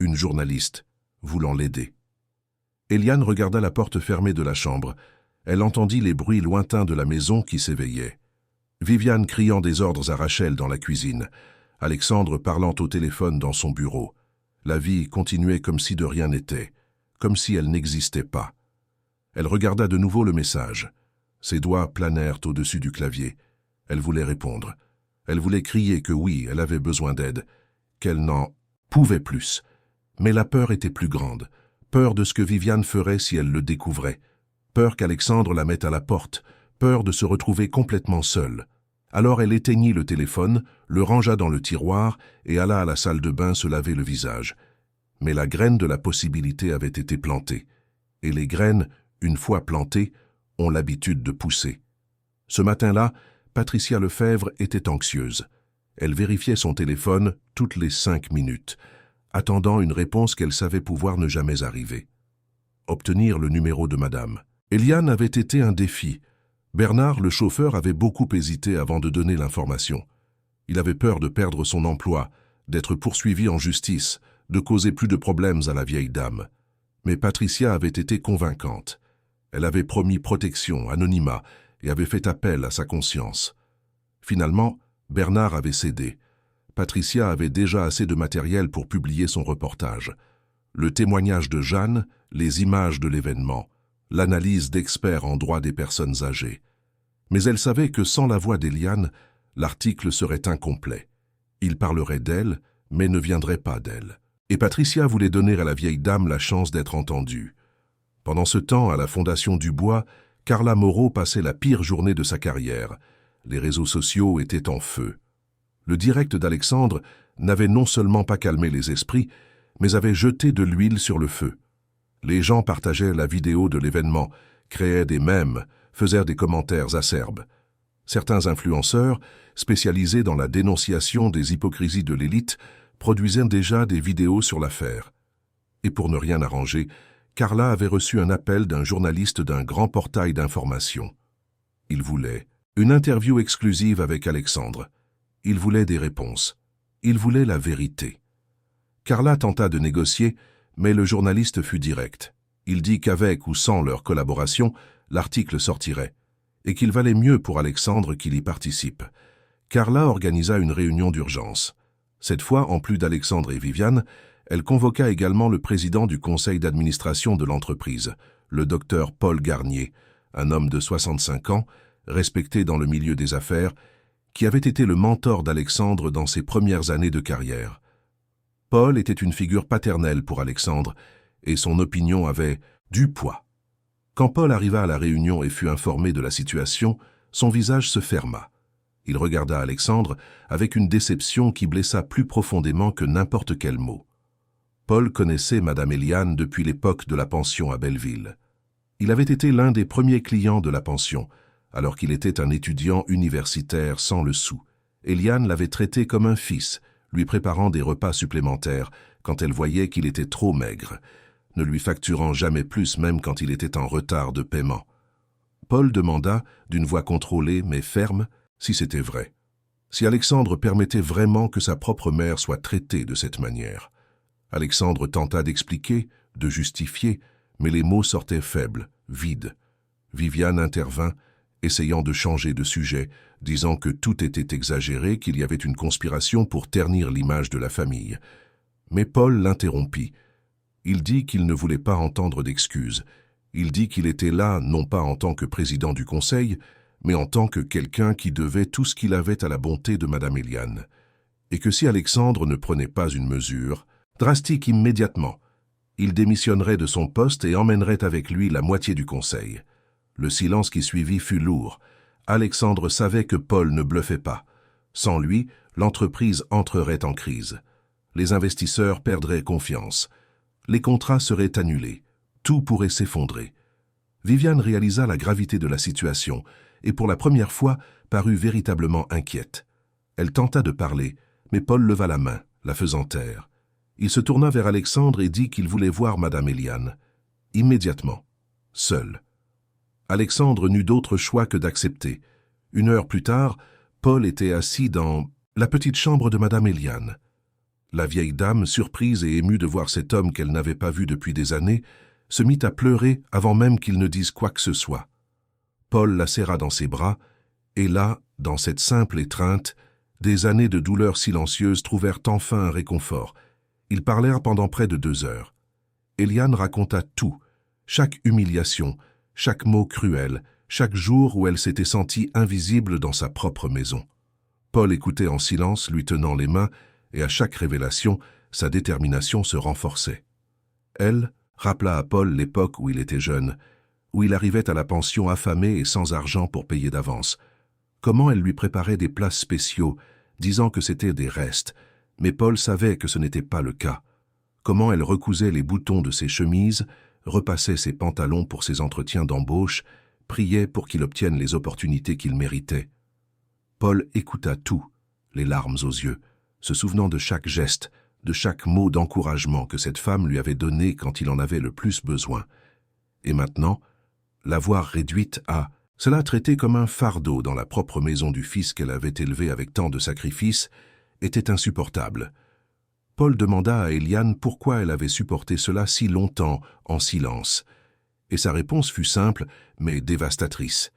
Une journaliste, voulant l'aider. Eliane regarda la porte fermée de la chambre. Elle entendit les bruits lointains de la maison qui s'éveillait. Viviane criant des ordres à Rachel dans la cuisine. Alexandre parlant au téléphone dans son bureau. La vie continuait comme si de rien n'était, comme si elle n'existait pas. Elle regarda de nouveau le message. Ses doigts planèrent au-dessus du clavier. Elle voulait répondre. Elle voulait crier que oui, elle avait besoin d'aide, qu'elle n'en pouvait plus. Mais la peur était plus grande. Peur de ce que Viviane ferait si elle le découvrait. Peur qu'Alexandre la mette à la porte. Peur de se retrouver complètement seule. Alors elle éteignit le téléphone, le rangea dans le tiroir et alla à la salle de bain se laver le visage. Mais la graine de la possibilité avait été plantée. Et les graines, une fois plantées, ont l'habitude de pousser. Ce matin-là, Patricia Lefebvre était anxieuse. Elle vérifiait son téléphone toutes les 5 minutes, attendant une réponse qu'elle savait pouvoir ne jamais arriver. Obtenir le numéro de Madame. Eliane avait été un défi. Bernard, le chauffeur, avait beaucoup hésité avant de donner l'information. Il avait peur de perdre son emploi, d'être poursuivi en justice, de causer plus de problèmes à la vieille dame. Mais Patricia avait été convaincante. Elle avait promis protection, anonymat, et avait fait appel à sa conscience. Finalement, Bernard avait cédé. Patricia avait déjà assez de matériel pour publier son reportage. Le témoignage de Jeanne, les images de l'événement, l'analyse d'experts en droit des personnes âgées. Mais elle savait que sans la voix d'Eliane, l'article serait incomplet. Il parlerait d'elle, mais ne viendrait pas d'elle. Et Patricia voulait donner à la vieille dame la chance d'être entendue. Pendant ce temps, à la Fondation Dubois, Carla Moreau passait la pire journée de sa carrière. Les réseaux sociaux étaient en feu. Le direct d'Alexandre n'avait non seulement pas calmé les esprits, mais avait jeté de l'huile sur le feu. Les gens partageaient la vidéo de l'événement, créaient des mèmes, faisaient des commentaires acerbes. Certains influenceurs, spécialisés dans la dénonciation des hypocrisies de l'élite, produisaient déjà des vidéos sur l'affaire. Et pour ne rien arranger, Carla avait reçu un appel d'un journaliste d'un grand portail d'information. Il voulait une interview exclusive avec Alexandre. Il voulait des réponses. Il voulait la vérité. Carla tenta de négocier, mais le journaliste fut direct. Il dit qu'avec ou sans leur collaboration, l'article sortirait, et qu'il valait mieux pour Alexandre qu'il y participe. Carla organisa une réunion d'urgence. Cette fois, en plus d'Alexandre et Viviane, elle convoqua également le président du conseil d'administration de l'entreprise, le docteur Paul Garnier, un homme de 65 ans, respecté dans le milieu des affaires, qui avait été le mentor d'Alexandre dans ses premières années de carrière. Paul était une figure paternelle pour Alexandre, et son opinion avait du poids. Quand Paul arriva à la réunion et fut informé de la situation, son visage se ferma. Il regarda Alexandre avec une déception qui blessa plus profondément que n'importe quel mot. Paul connaissait Madame Eliane depuis l'époque de la pension à Belleville. Il avait été l'un des premiers clients de la pension, alors qu'il était un étudiant universitaire sans le sou. Eliane l'avait traité comme un fils, lui préparant des repas supplémentaires quand elle voyait qu'il était trop maigre, ne lui facturant jamais plus même quand il était en retard de paiement. Paul demanda, d'une voix contrôlée mais ferme, si c'était vrai. Si Alexandre permettait vraiment que sa propre mère soit traitée de cette manière. Alexandre tenta d'expliquer, de justifier, mais les mots sortaient faibles, vides. Viviane intervint, essayant de changer de sujet, disant que tout était exagéré, qu'il y avait une conspiration pour ternir l'image de la famille. Mais Paul l'interrompit. Il dit qu'il ne voulait pas entendre d'excuses. Il dit qu'il était là, non pas en tant que président du conseil, mais en tant que quelqu'un qui devait tout ce qu'il avait à la bonté de Madame Eliane. Et que si Alexandre ne prenait pas une mesure, drastique immédiatement, il démissionnerait de son poste et emmènerait avec lui la moitié du conseil. Le silence qui suivit fut lourd. Alexandre savait que Paul ne bluffait pas. Sans lui, l'entreprise entrerait en crise. Les investisseurs perdraient confiance. Les contrats seraient annulés. Tout pourrait s'effondrer. Viviane réalisa la gravité de la situation et pour la première fois parut véritablement inquiète. Elle tenta de parler, mais Paul leva la main, la faisant taire. Il se tourna vers Alexandre et dit qu'il voulait voir Madame Eliane. Immédiatement. Seul. Alexandre n'eut d'autre choix que d'accepter. 1 heure plus tard, Paul était assis dans la petite chambre de Madame Eliane. La vieille dame, surprise et émue de voir cet homme qu'elle n'avait pas vu depuis des années, se mit à pleurer avant même qu'il ne dise quoi que ce soit. Paul la serra dans ses bras, et là, dans cette simple étreinte, des années de douleur silencieuse trouvèrent enfin un réconfort. Ils parlèrent pendant près de 2 heures. Eliane raconta tout, chaque humiliation, chaque mot cruel, chaque jour où elle s'était sentie invisible dans sa propre maison. Paul écoutait en silence, lui tenant les mains, et à chaque révélation, sa détermination se renforçait. Elle rappela à Paul l'époque où il était jeune, où il arrivait à la pension affamé et sans argent pour payer d'avance. Comment elle lui préparait des plats spéciaux, disant que c'était des restes, mais Paul savait que ce n'était pas le cas. Comment elle recousait les boutons de ses chemises, repassait ses pantalons pour ses entretiens d'embauche, priait pour qu'il obtienne les opportunités qu'il méritait. Paul écouta tout, les larmes aux yeux, se souvenant de chaque geste, de chaque mot d'encouragement que cette femme lui avait donné quand il en avait le plus besoin. Et maintenant, la voir réduite à cela traité comme un fardeau dans la propre maison du fils qu'elle avait élevé avec tant de sacrifices était insupportable. Paul demanda à Eliane pourquoi elle avait supporté cela si longtemps en silence, et sa réponse fut simple mais dévastatrice.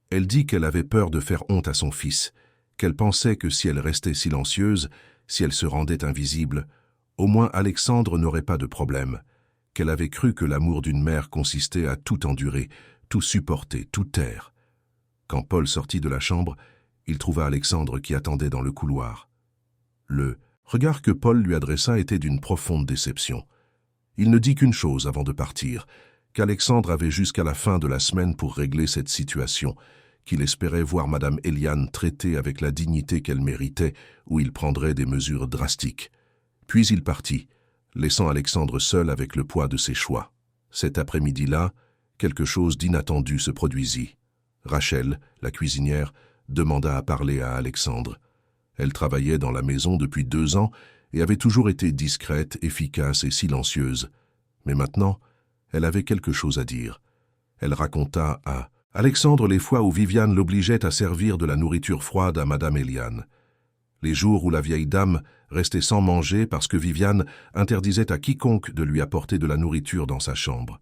Elle dit qu'elle avait peur de faire honte à son fils, qu'elle pensait que si elle restait silencieuse, si elle se rendait invisible, au moins Alexandre n'aurait pas de problème, qu'elle avait cru que l'amour d'une mère consistait à tout endurer, tout supporter, tout taire. Quand Paul sortit de la chambre, il trouva Alexandre qui attendait dans le couloir. Le regard que Paul lui adressa était d'une profonde déception. Il ne dit qu'une chose avant de partir, qu'Alexandre avait jusqu'à la fin de la semaine pour régler cette situation, qu'il espérait voir Madame Eliane traitée avec la dignité qu'elle méritait, ou il prendrait des mesures drastiques. Puis il partit, laissant Alexandre seul avec le poids de ses choix. Cet après-midi-là, quelque chose d'inattendu se produisit. Rachel, la cuisinière, demanda à parler à Alexandre. Elle travaillait dans la maison depuis 2 ans et avait toujours été discrète, efficace et silencieuse. Mais maintenant, elle avait quelque chose à dire. Elle raconta à Alexandre les fois où Viviane l'obligeait à servir de la nourriture froide à Madame Eliane. Les jours où la vieille dame restait sans manger parce que Viviane interdisait à quiconque de lui apporter de la nourriture dans sa chambre.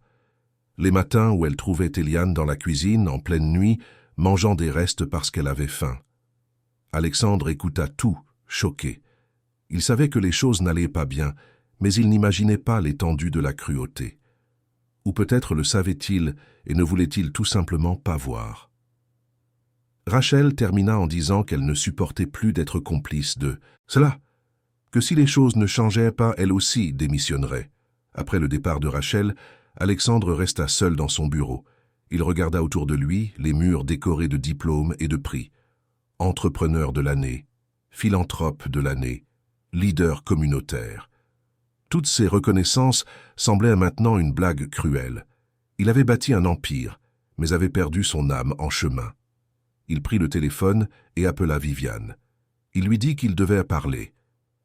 Les matins où elle trouvait Eliane dans la cuisine, en pleine nuit, mangeant des restes parce qu'elle avait faim. Alexandre écouta tout, choqué. Il savait que les choses n'allaient pas bien, mais il n'imaginait pas l'étendue de la cruauté. Ou peut-être le savait-il et ne voulait-il tout simplement pas voir. Rachel termina en disant qu'elle ne supportait plus d'être complice de cela, que si les choses ne changeaient pas, elle aussi démissionnerait. Après le départ de Rachel, Alexandre resta seul dans son bureau. Il regarda autour de lui les murs décorés de diplômes et de prix. entrepreneur de l'année, philanthrope de l'année, leader communautaire. Toutes ces reconnaissances semblaient maintenant une blague cruelle. Il avait bâti un empire, mais avait perdu son âme en chemin. Il prit le téléphone et appela Viviane. Il lui dit qu'il devait parler.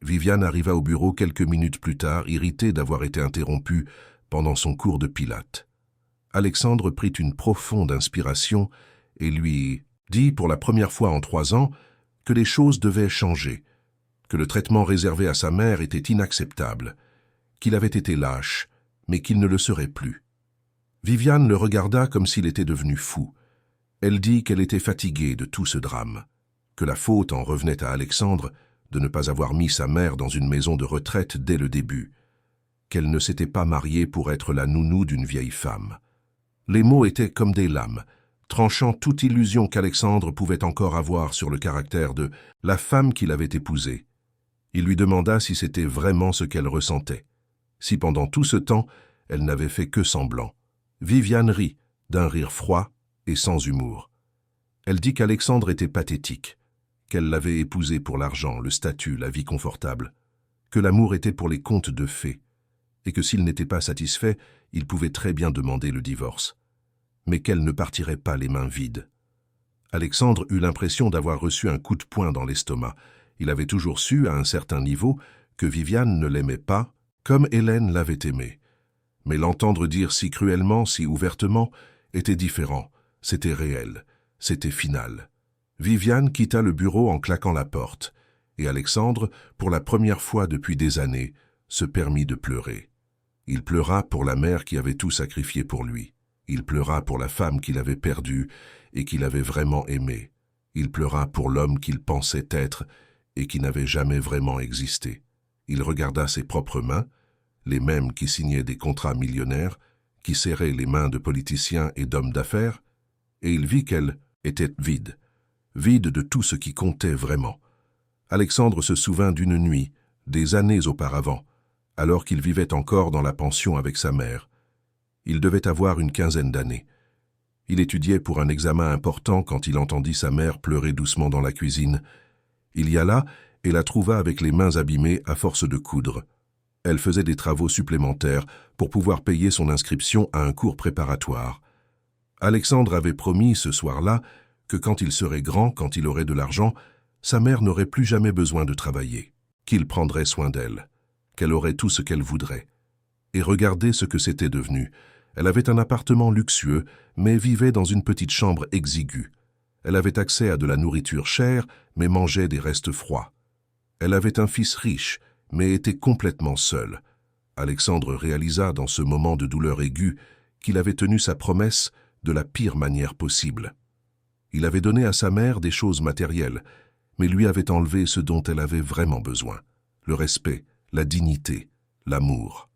Viviane arriva au bureau quelques minutes plus tard, irritée d'avoir été interrompue pendant son cours de pilates. Alexandre prit une profonde inspiration et lui dit pour la première fois en 3 ans que les choses devaient changer, que le traitement réservé à sa mère était inacceptable, qu'il avait été lâche, mais qu'il ne le serait plus. Viviane le regarda comme s'il était devenu fou. Elle dit qu'elle était fatiguée de tout ce drame, que la faute en revenait à Alexandre de ne pas avoir mis sa mère dans une maison de retraite dès le début, qu'elle ne s'était pas mariée pour être la nounou d'une vieille femme. Les mots étaient comme des lames, tranchant toute illusion qu'Alexandre pouvait encore avoir sur le caractère de la femme qu'il avait épousée. Il lui demanda si c'était vraiment ce qu'elle ressentait, si pendant tout ce temps elle n'avait fait que semblant. Viviane rit, d'un rire froid et sans humour. Elle dit qu'Alexandre était pathétique, qu'elle l'avait épousé pour l'argent, le statut, la vie confortable, que l'amour était pour les contes de fées, et que s'il n'était pas satisfait, il pouvait très bien demander le divorce, mais qu'elle ne partirait pas les mains vides. Alexandre eut l'impression d'avoir reçu un coup de poing dans l'estomac. Il avait toujours su, à un certain niveau, que Viviane ne l'aimait pas comme Hélène l'avait aimé. Mais l'entendre dire si cruellement, si ouvertement, était différent, c'était réel, c'était final. Viviane quitta le bureau en claquant la porte, et Alexandre, pour la première fois depuis des années, se permit de pleurer. Il pleura pour la mère qui avait tout sacrifié pour lui. Il pleura pour la femme qu'il avait perdue et qu'il avait vraiment aimée. Il pleura pour l'homme qu'il pensait être et qui n'avait jamais vraiment existé. Il regarda ses propres mains, les mêmes qui signaient des contrats millionnaires, qui serraient les mains de politiciens et d'hommes d'affaires, et il vit qu'elles étaient vides, vides de tout ce qui comptait vraiment. Alexandre se souvint d'une nuit, des années auparavant, alors qu'il vivait encore dans la pension avec sa mère. Il devait avoir une 15aine d'années. Il étudiait pour un examen important quand il entendit sa mère pleurer doucement dans la cuisine. Il y alla et la trouva avec les mains abîmées à force de coudre. Elle faisait des travaux supplémentaires pour pouvoir payer son inscription à un cours préparatoire. Alexandre avait promis ce soir-là que quand il serait grand, quand il aurait de l'argent, sa mère n'aurait plus jamais besoin de travailler, qu'il prendrait soin d'elle, qu'elle aurait tout ce qu'elle voudrait. Et regardez ce que c'était devenu. Elle avait un appartement luxueux, mais vivait dans une petite chambre exiguë. Elle avait accès à de la nourriture chère, mais mangeait des restes froids. Elle avait un fils riche, mais était complètement seule. Alexandre réalisa dans ce moment de douleur aiguë qu'il avait tenu sa promesse de la pire manière possible. Il avait donné à sa mère des choses matérielles, mais lui avait enlevé ce dont elle avait vraiment besoin, le respect, la dignité, l'amour.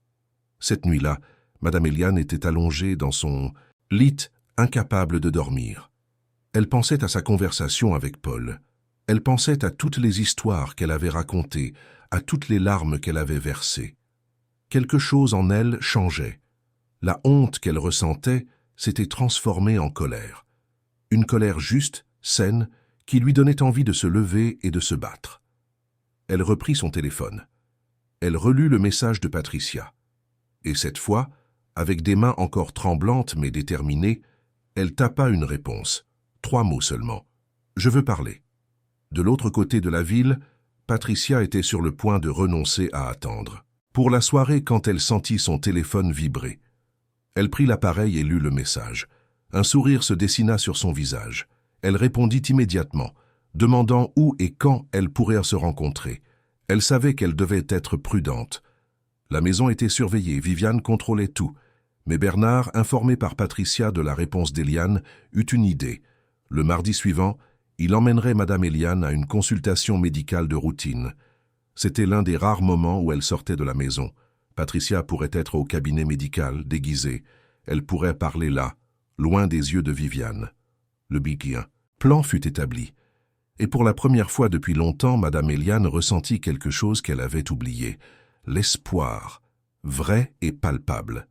Cette nuit-là, Madame Éliane était allongée dans son lit, incapable de dormir. Elle pensait à sa conversation avec Paul. Elle pensait à toutes les histoires qu'elle avait racontées, à toutes les larmes qu'elle avait versées. Quelque chose en elle changeait. La honte qu'elle ressentait s'était transformée en colère. Une colère juste, saine, qui lui donnait envie de se lever et de se battre. Elle reprit son téléphone. Elle relut le message de Patricia. Et cette fois, avec des mains encore tremblantes mais déterminées, elle tapa une réponse. 3 mots seulement. « Je veux parler ». De l'autre côté de la ville, Patricia était sur le point de renoncer à attendre. Pour la soirée, quand elle sentit son téléphone vibrer, elle prit l'appareil et lut le message. Un sourire se dessina sur son visage. Elle répondit immédiatement, demandant où et quand elle pourrait se rencontrer. Elle savait qu'elle devait être prudente. La maison était surveillée, Viviane contrôlait tout. Mais Bernard, informé par Patricia de la réponse d'Éliane, eut une idée. Le mardi suivant, il emmènerait Madame Éliane à une consultation médicale de routine. C'était l'un des rares moments où elle sortait de la maison. Patricia pourrait être au cabinet médical, déguisée. Elle pourrait parler là, loin des yeux de Viviane. Le plan fut établi. Et pour la première fois depuis longtemps, Madame Éliane ressentit quelque chose qu'elle avait oublié. L'espoir, vrai et palpable.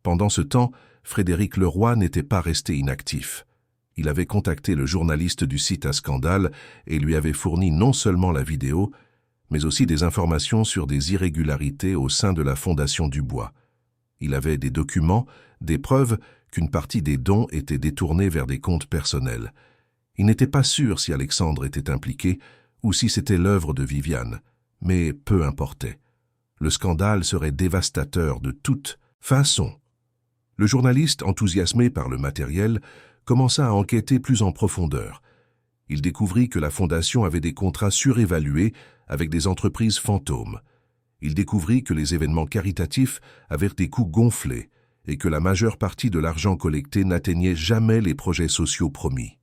Pendant ce temps, Frédéric Leroy n'était pas resté inactif. Il avait contacté le journaliste du site à scandale et lui avait fourni non seulement la vidéo, mais aussi des informations sur des irrégularités au sein de la Fondation Dubois. Il avait des documents, des preuves qu'une partie des dons étaient détournés vers des comptes personnels. Il n'était pas sûr si Alexandre était impliqué ou si c'était l'œuvre de Viviane, mais peu importait. Le scandale serait dévastateur de toute façon. Le journaliste, enthousiasmé par le matériel, commença à enquêter plus en profondeur. Il découvrit que la Fondation avait des contrats surévalués avec des entreprises fantômes. Il découvrit que les événements caritatifs avaient des coûts gonflés et que la majeure partie de l'argent collecté n'atteignait jamais les projets sociaux promis.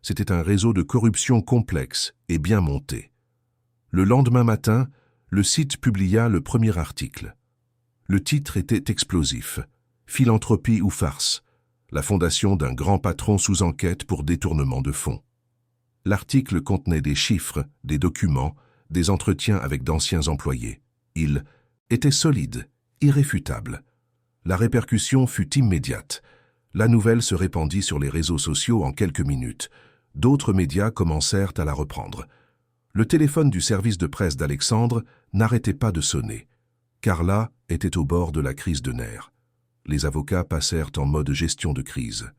C'était un réseau de corruption complexe et bien monté. Le lendemain matin, le site publia le premier article. Le titre était explosif. « Philanthropie ou farce ?» La fondation d'un grand patron sous enquête pour détournement de fonds. L'article contenait des chiffres, des documents, des entretiens avec d'anciens employés. Il était solide, irréfutable. La répercussion fut immédiate. La nouvelle se répandit sur les réseaux sociaux en quelques minutes. D'autres médias commencèrent à la reprendre. Le téléphone du service de presse d'Alexandre n'arrêtait pas de sonner. Carla était au bord de la crise de nerfs. Les avocats passèrent en mode gestion de crise.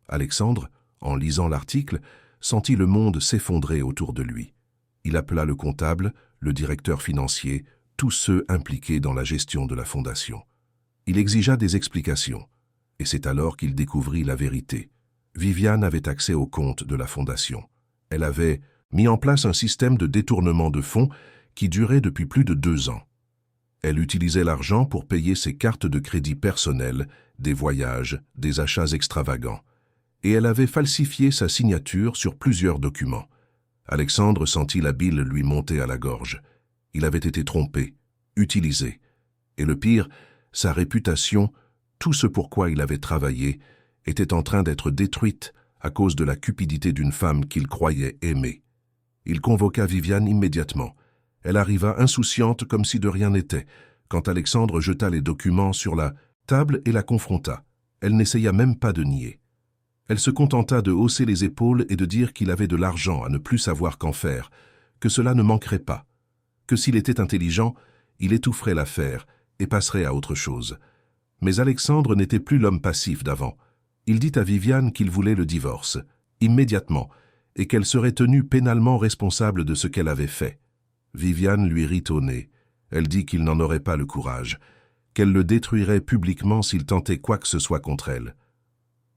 Alexandre, en lisant l'article, sentit le monde s'effondrer autour de lui. Il appela le comptable, le directeur financier, tous ceux impliqués dans la gestion de la fondation. Il exigea des explications, et c'est alors qu'il découvrit la vérité. Viviane avait accès aux comptes de la fondation. Elle avait mis en place un système de détournement de fonds qui durait depuis plus de 2 ans. Elle utilisait l'argent pour payer ses cartes de crédit personnelles, des voyages, des achats extravagants. Et elle avait falsifié sa signature sur plusieurs documents. Alexandre sentit la bile lui monter à la gorge. Il avait été trompé, utilisé. Et le pire, sa réputation, tout ce pourquoi il avait travaillé, était en train d'être détruite à cause de la cupidité d'une femme qu'il croyait aimer. Il convoqua Viviane immédiatement. Elle arriva insouciante comme si de rien n'était, quand Alexandre jeta les documents sur la table et la confronta. Elle n'essaya même pas de nier. Elle se contenta de hausser les épaules et de dire qu'il avait de l'argent à ne plus savoir qu'en faire, que cela ne manquerait pas, que s'il était intelligent, il étoufferait l'affaire et passerait à autre chose. Mais Alexandre n'était plus l'homme passif d'avant. Il dit à Viviane qu'il voulait le divorce, immédiatement, et qu'elle serait tenue pénalement responsable de ce qu'elle avait fait. Viviane lui rit au nez. Elle dit qu'il n'en aurait pas le courage, qu'elle le détruirait publiquement s'il tentait quoi que ce soit contre elle.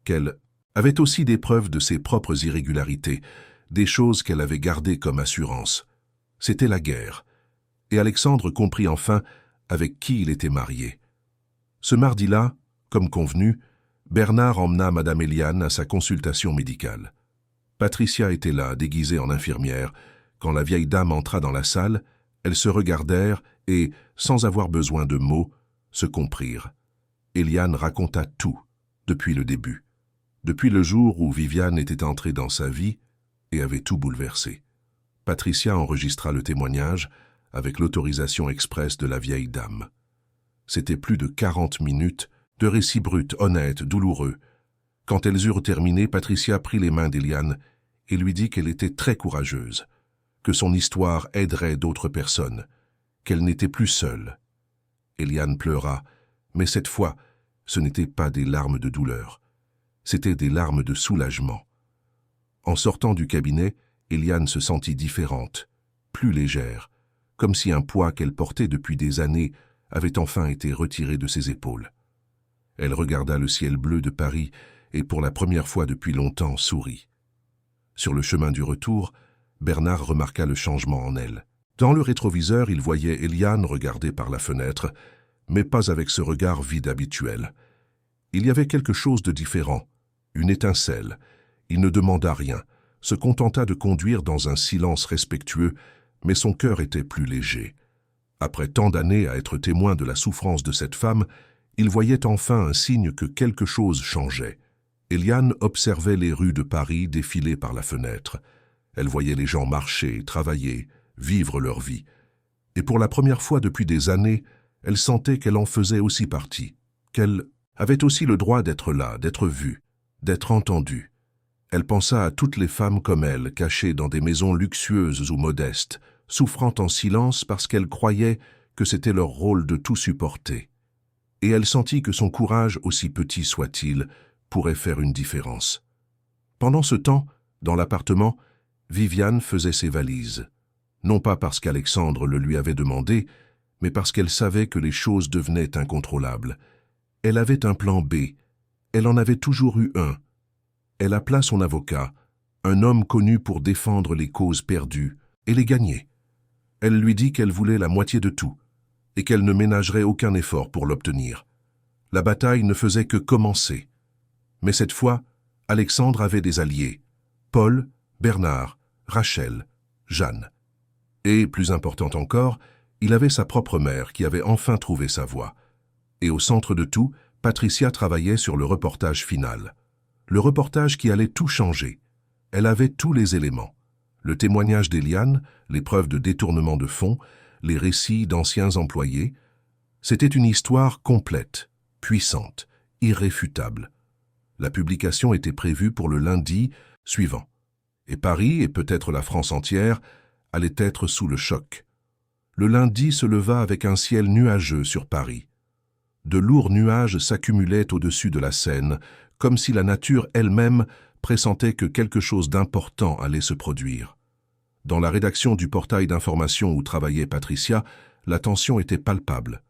Qu'elle avait aussi des preuves de ses propres irrégularités, des choses qu'elle avait gardées comme assurance. C'était la guerre. Et Alexandre comprit enfin avec qui il était marié. Ce mardi-là, comme convenu, Bernard emmena Madame Eliane à sa consultation médicale. Patricia était là, déguisée en infirmière. Quand la vieille dame entra dans la salle, elles se regardèrent et, sans avoir besoin de mots, se comprirent. Eliane raconta tout, depuis le début, depuis le jour où Viviane était entrée dans sa vie et avait tout bouleversé. Patricia enregistra le témoignage avec l'autorisation expresse de la vieille dame. C'était plus de 40 minutes de récits bruts, honnêtes, douloureux. Quand elles eurent terminé, Patricia prit les mains d'Eliane et lui dit qu'elle était très courageuse, que son histoire aiderait d'autres personnes, qu'elle n'était plus seule. Eliane pleura, mais cette fois, ce n'étaient pas des larmes de douleur, c'étaient des larmes de soulagement. En sortant du cabinet, Eliane se sentit différente, plus légère, comme si un poids qu'elle portait depuis des années avait enfin été retiré de ses épaules. Elle regarda le ciel bleu de Paris et pour la première fois depuis longtemps sourit. Sur le chemin du retour, Bernard remarqua le changement en elle. Dans le rétroviseur, il voyait Eliane regarder par la fenêtre, mais pas avec ce regard vide habituel. Il y avait quelque chose de différent, une étincelle. Il ne demanda rien, se contenta de conduire dans un silence respectueux, mais son cœur était plus léger. Après tant d'années à être témoin de la souffrance de cette femme, il voyait enfin un signe que quelque chose changeait. Eliane observait les rues de Paris défiler par la fenêtre. Elle voyait les gens marcher, travailler, vivre leur vie. Et pour la première fois depuis des années, elle sentait qu'elle en faisait aussi partie, qu'elle avait aussi le droit d'être là, d'être vue, d'être entendue. Elle pensa à toutes les femmes comme elle, cachées dans des maisons luxueuses ou modestes, souffrant en silence parce qu'elles croyaient que c'était leur rôle de tout supporter. Et elle sentit que son courage, aussi petit soit-il, pourrait faire une différence. Pendant ce temps, dans l'appartement, Viviane faisait ses valises. Non pas parce qu'Alexandre le lui avait demandé, mais parce qu'elle savait que les choses devenaient incontrôlables. Elle avait un plan B. Elle en avait toujours eu un. Elle appela son avocat, un homme connu pour défendre les causes perdues, et les gagner. Elle lui dit qu'elle voulait la moitié de tout, et qu'elle ne ménagerait aucun effort pour l'obtenir. La bataille ne faisait que commencer. Mais cette fois, Alexandre avait des alliés. Paul, Bernard, Rachel, Jeanne. Et, plus important encore, il avait sa propre mère qui avait enfin trouvé sa voie. Et au centre de tout, Patricia travaillait sur le reportage final. Le reportage qui allait tout changer. Elle avait tous les éléments. Le témoignage d'Eliane, les preuves de détournement de fonds, les récits d'anciens employés. C'était une histoire complète, puissante, irréfutable. La publication était prévue pour le lundi suivant. Et Paris, et peut-être la France entière, allaient être sous le choc. Le lundi se leva avec un ciel nuageux sur Paris. De lourds nuages s'accumulaient au-dessus de la Seine, comme si la nature elle-même pressentait que quelque chose d'important allait se produire. Dans la rédaction du portail d'information où travaillait Patricia, la tension était palpable.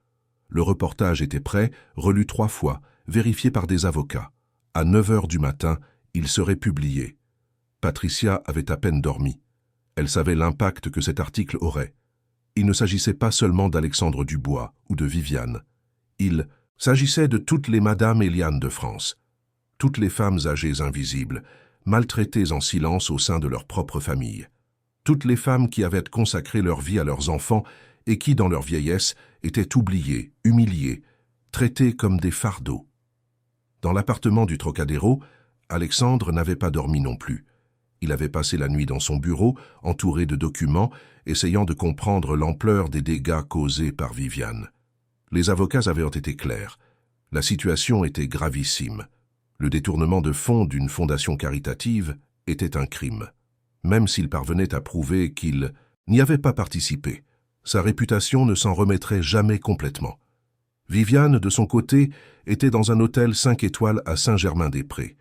Le reportage était prêt, relu 3 fois, vérifié par des avocats. À 9 heures du matin, il serait publié. Patricia avait à peine dormi. Elle savait l'impact que cet article aurait. Il ne s'agissait pas seulement d'Alexandre Dubois ou de Viviane. Il s'agissait de toutes les Madame Eliane de France, toutes les femmes âgées invisibles, maltraitées en silence au sein de leur propre famille, toutes les femmes qui avaient consacré leur vie à leurs enfants et qui, dans leur vieillesse, étaient oubliées, humiliées, traitées comme des fardeaux. Dans l'appartement du Trocadéro, Alexandre n'avait pas dormi non plus. Il avait passé la nuit dans son bureau, entouré de documents, essayant de comprendre l'ampleur des dégâts causés par Viviane. Les avocats avaient été clairs. La situation était gravissime. Le détournement de fonds d'une fondation caritative était un crime. Même s'il parvenait à prouver qu'il n'y avait pas participé, sa réputation ne s'en remettrait jamais complètement. Viviane, de son côté, était dans un hôtel 5 étoiles à Saint-Germain-des-Prés.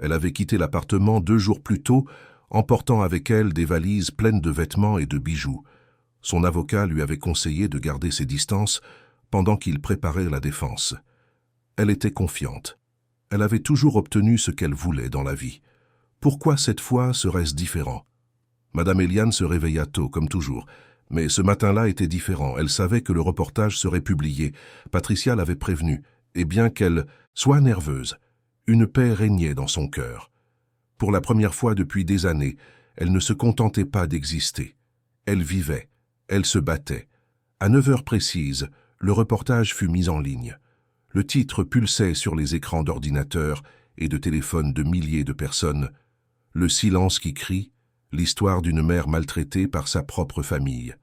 Elle avait quitté l'appartement 2 jours plus tôt, emportant avec elle des valises pleines de vêtements et de bijoux. Son avocat lui avait conseillé de garder ses distances pendant qu'il préparait la défense. Elle était confiante. Elle avait toujours obtenu ce qu'elle voulait dans la vie. Pourquoi cette fois serait-ce différent? Madame Eliane se réveilla tôt, comme toujours. Mais ce matin-là était différent. Elle savait que le reportage serait publié. Patricia l'avait prévenue. Et bien qu'elle soit nerveuse, une paix régnait dans son cœur. Pour la première fois depuis des années, elle ne se contentait pas d'exister. Elle vivait. Elle se battait. À 9 heures précises, le reportage fut mis en ligne. Le titre pulsait sur les écrans d'ordinateurs et de téléphones de milliers de personnes. Le silence qui crie, l'histoire d'une mère maltraitée par sa propre famille.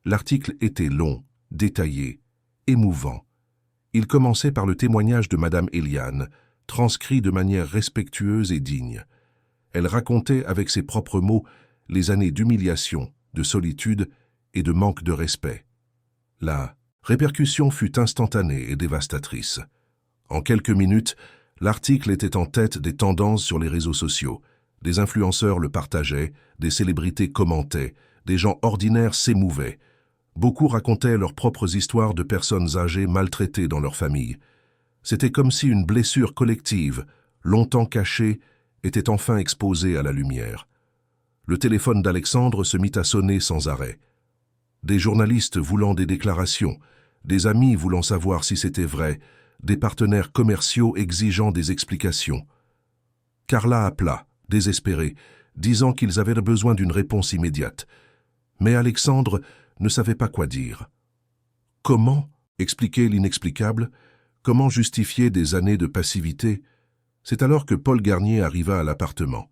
L'article était long, détaillé, émouvant. Il commençait par le témoignage de Madame Eliane, transcrit de manière respectueuse et digne. Elle racontait avec ses propres mots les années d'humiliation, de solitude et de manque de respect. La répercussion fut instantanée et dévastatrice. En quelques minutes, l'article était en tête des tendances sur les réseaux sociaux. Des influenceurs le partageaient, des célébrités commentaient, des gens ordinaires s'émouvaient. Beaucoup racontaient leurs propres histoires de personnes âgées maltraitées dans leur famille. C'était comme si une blessure collective, longtemps cachée, était enfin exposée à la lumière. Le téléphone d'Alexandre se mit à sonner sans arrêt. Des journalistes voulant des déclarations, des amis voulant savoir si c'était vrai, des partenaires commerciaux exigeant des explications. Carla appela, désespérée, disant qu'ils avaient besoin d'une réponse immédiate. Mais Alexandre ne savait pas quoi dire. Comment expliquer l'inexplicable? Comment justifier des années de passivité? C'est alors que Paul Garnier arriva à l'appartement.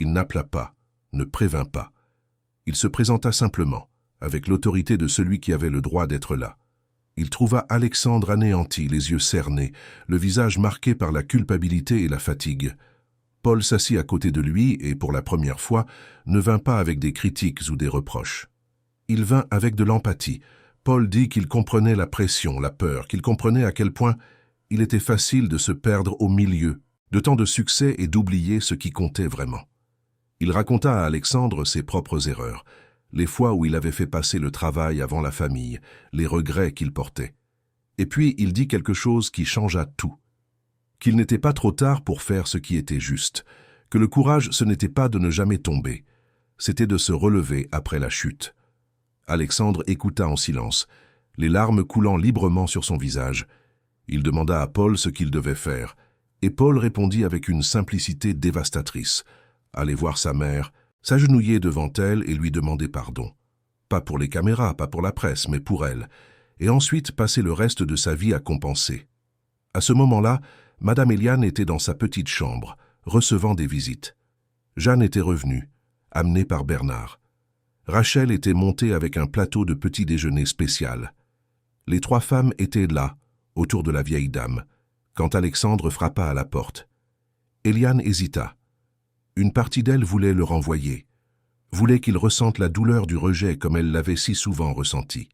Il n'appela pas, ne prévint pas. Il se présenta simplement, avec l'autorité de celui qui avait le droit d'être là. Il trouva Alexandre anéanti, les yeux cernés, le visage marqué par la culpabilité et la fatigue. Paul s'assit à côté de lui et, pour la première fois, ne vint pas avec des critiques ou des reproches. Il vint avec de l'empathie. Paul dit qu'il comprenait la pression, la peur, qu'il comprenait à quel point il était facile de se perdre au milieu de tant de succès et d'oublier ce qui comptait vraiment. Il raconta à Alexandre ses propres erreurs, les fois où il avait fait passer le travail avant la famille, les regrets qu'il portait. Et puis il dit quelque chose qui changea tout. Qu'il n'était pas trop tard pour faire ce qui était juste, que le courage ce n'était pas de ne jamais tomber, c'était de se relever après la chute. Alexandre écouta en silence, les larmes coulant librement sur son visage. Il demanda à Paul ce qu'il devait faire, et Paul répondit avec une simplicité dévastatrice. Aller voir sa mère, s'agenouiller devant elle et lui demander pardon. Pas pour les caméras, pas pour la presse, mais pour elle, et ensuite passer le reste de sa vie à compenser. À ce moment-là, Madame Eliane était dans sa petite chambre, recevant des visites. Jeanne était revenue, amenée par Bernard. Rachel était montée avec un plateau de petit déjeuner spécial. Les trois femmes étaient là, autour de la vieille dame, quand Alexandre frappa à la porte. Eliane hésita. Une partie d'elle voulait le renvoyer, voulait qu'il ressente la douleur du rejet comme elle l'avait si souvent ressenti.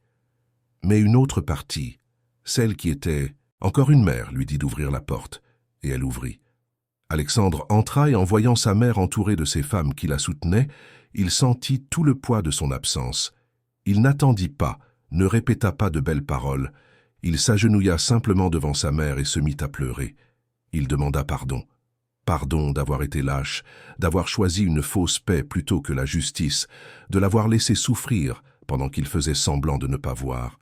Mais une autre partie, celle qui était encore une mère, lui dit d'ouvrir la porte, et elle ouvrit. Alexandre entra et en voyant sa mère entourée de ces femmes qui la soutenaient, il sentit tout le poids de son absence. Il n'attendit pas, ne répéta pas de belles paroles. Il s'agenouilla simplement devant sa mère et se mit à pleurer. Il demanda pardon. Pardon d'avoir été lâche, d'avoir choisi une fausse paix plutôt que la justice, de l'avoir laissé souffrir pendant qu'il faisait semblant de ne pas voir.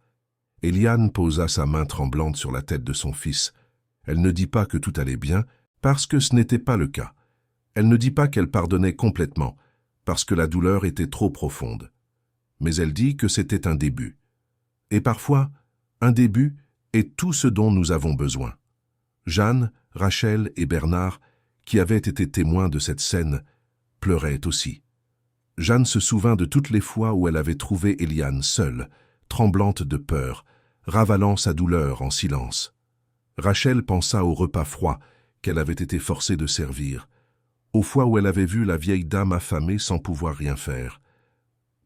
Eliane posa sa main tremblante sur la tête de son fils. Elle ne dit pas que tout allait bien, parce que ce n'était pas le cas. Elle ne dit pas qu'elle pardonnait complètement, parce que la douleur était trop profonde. Mais elle dit que c'était un début. Et parfois, un début est tout ce dont nous avons besoin. Jeanne, Rachel et Bernard, qui avaient été témoins de cette scène, pleuraient aussi. Jeanne se souvint de toutes les fois où elle avait trouvé Eliane seule, tremblante de peur, ravalant sa douleur en silence. Rachel pensa au repas froid qu'elle avait été forcée de servir, aux fois où elle avait vu la vieille dame affamée sans pouvoir rien faire.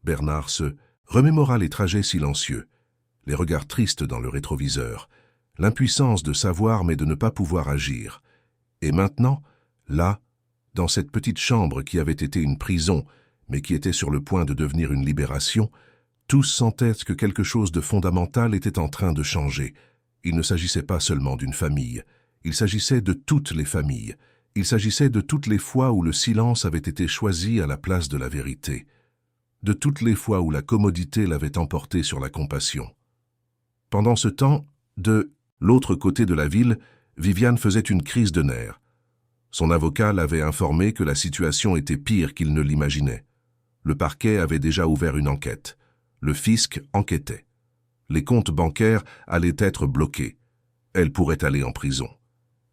Bernard se remémora les trajets silencieux, les regards tristes dans le rétroviseur, l'impuissance de savoir mais de ne pas pouvoir agir. Et maintenant, là, dans cette petite chambre qui avait été une prison, mais qui était sur le point de devenir une libération, tous sentaient que quelque chose de fondamental était en train de changer. Il ne s'agissait pas seulement d'une famille, il s'agissait de toutes les familles, il s'agissait de toutes les fois où le silence avait été choisi à la place de la vérité, de toutes les fois où la commodité l'avait emporté sur la compassion. Pendant ce temps, de l'autre côté de la ville, Viviane faisait une crise de nerfs. Son avocat l'avait informé que la situation était pire qu'il ne l'imaginait. Le parquet avait déjà ouvert une enquête. Le fisc enquêtait. Les comptes bancaires allaient être bloqués. Elle pourrait aller en prison.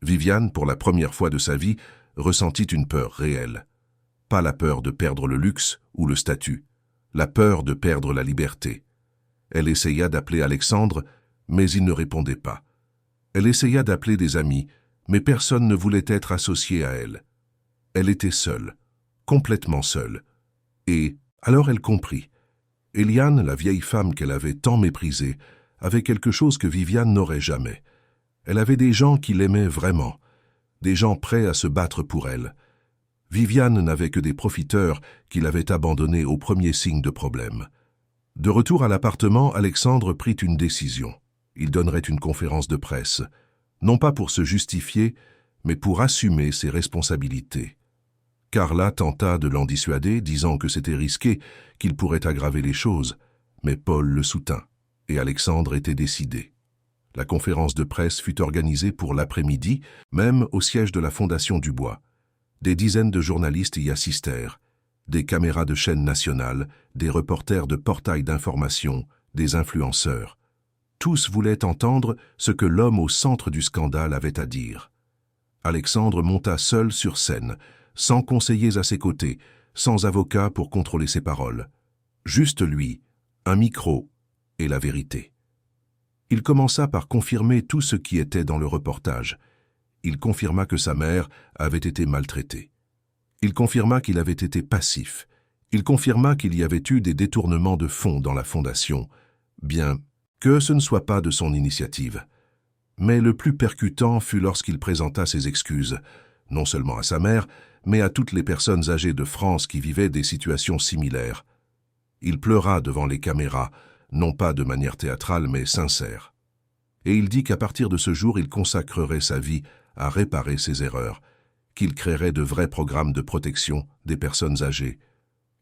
Viviane, pour la première fois de sa vie, ressentit une peur réelle. Pas la peur de perdre le luxe ou le statut, la peur de perdre la liberté. Elle essaya d'appeler Alexandre, mais il ne répondait pas. Elle essaya d'appeler des amis, mais personne ne voulait être associé à elle. Elle était seule, complètement seule. Et alors elle comprit. Eliane, la vieille femme qu'elle avait tant méprisée, avait quelque chose que Viviane n'aurait jamais. Elle avait des gens qui l'aimaient vraiment, des gens prêts à se battre pour elle. Viviane n'avait que des profiteurs qui l'avaient abandonnée au premier signe de problème. De retour à l'appartement, Alexandre prit une décision. Il donnerait une conférence de presse, non pas pour se justifier, mais pour assumer ses responsabilités. Carla tenta de l'en dissuader, disant que c'était risqué, qu'il pourrait aggraver les choses, mais Paul le soutint, et Alexandre était décidé. La conférence de presse fut organisée pour l'après-midi, même au siège de la Fondation du Bois. Des dizaines de journalistes y assistèrent, des caméras de chaînes nationales, des reporters de portails d'information, des influenceurs. Tous voulaient entendre ce que l'homme au centre du scandale avait à dire. Alexandre monta seul sur scène, sans conseillers à ses côtés, sans avocat pour contrôler ses paroles. Juste lui, un micro et la vérité. Il commença par confirmer tout ce qui était dans le reportage. Il confirma que sa mère avait été maltraitée. Il confirma qu'il avait été passif. Il confirma qu'il y avait eu des détournements de fonds dans la fondation, bien que ce ne soit pas de son initiative. Mais le plus percutant fut lorsqu'il présenta ses excuses, non seulement à sa mère, mais à toutes les personnes âgées de France qui vivaient des situations similaires. Il pleura devant les caméras, non pas de manière théâtrale mais sincère. Et il dit qu'à partir de ce jour, il consacrerait sa vie à réparer ses erreurs, qu'il créerait de vrais programmes de protection des personnes âgées,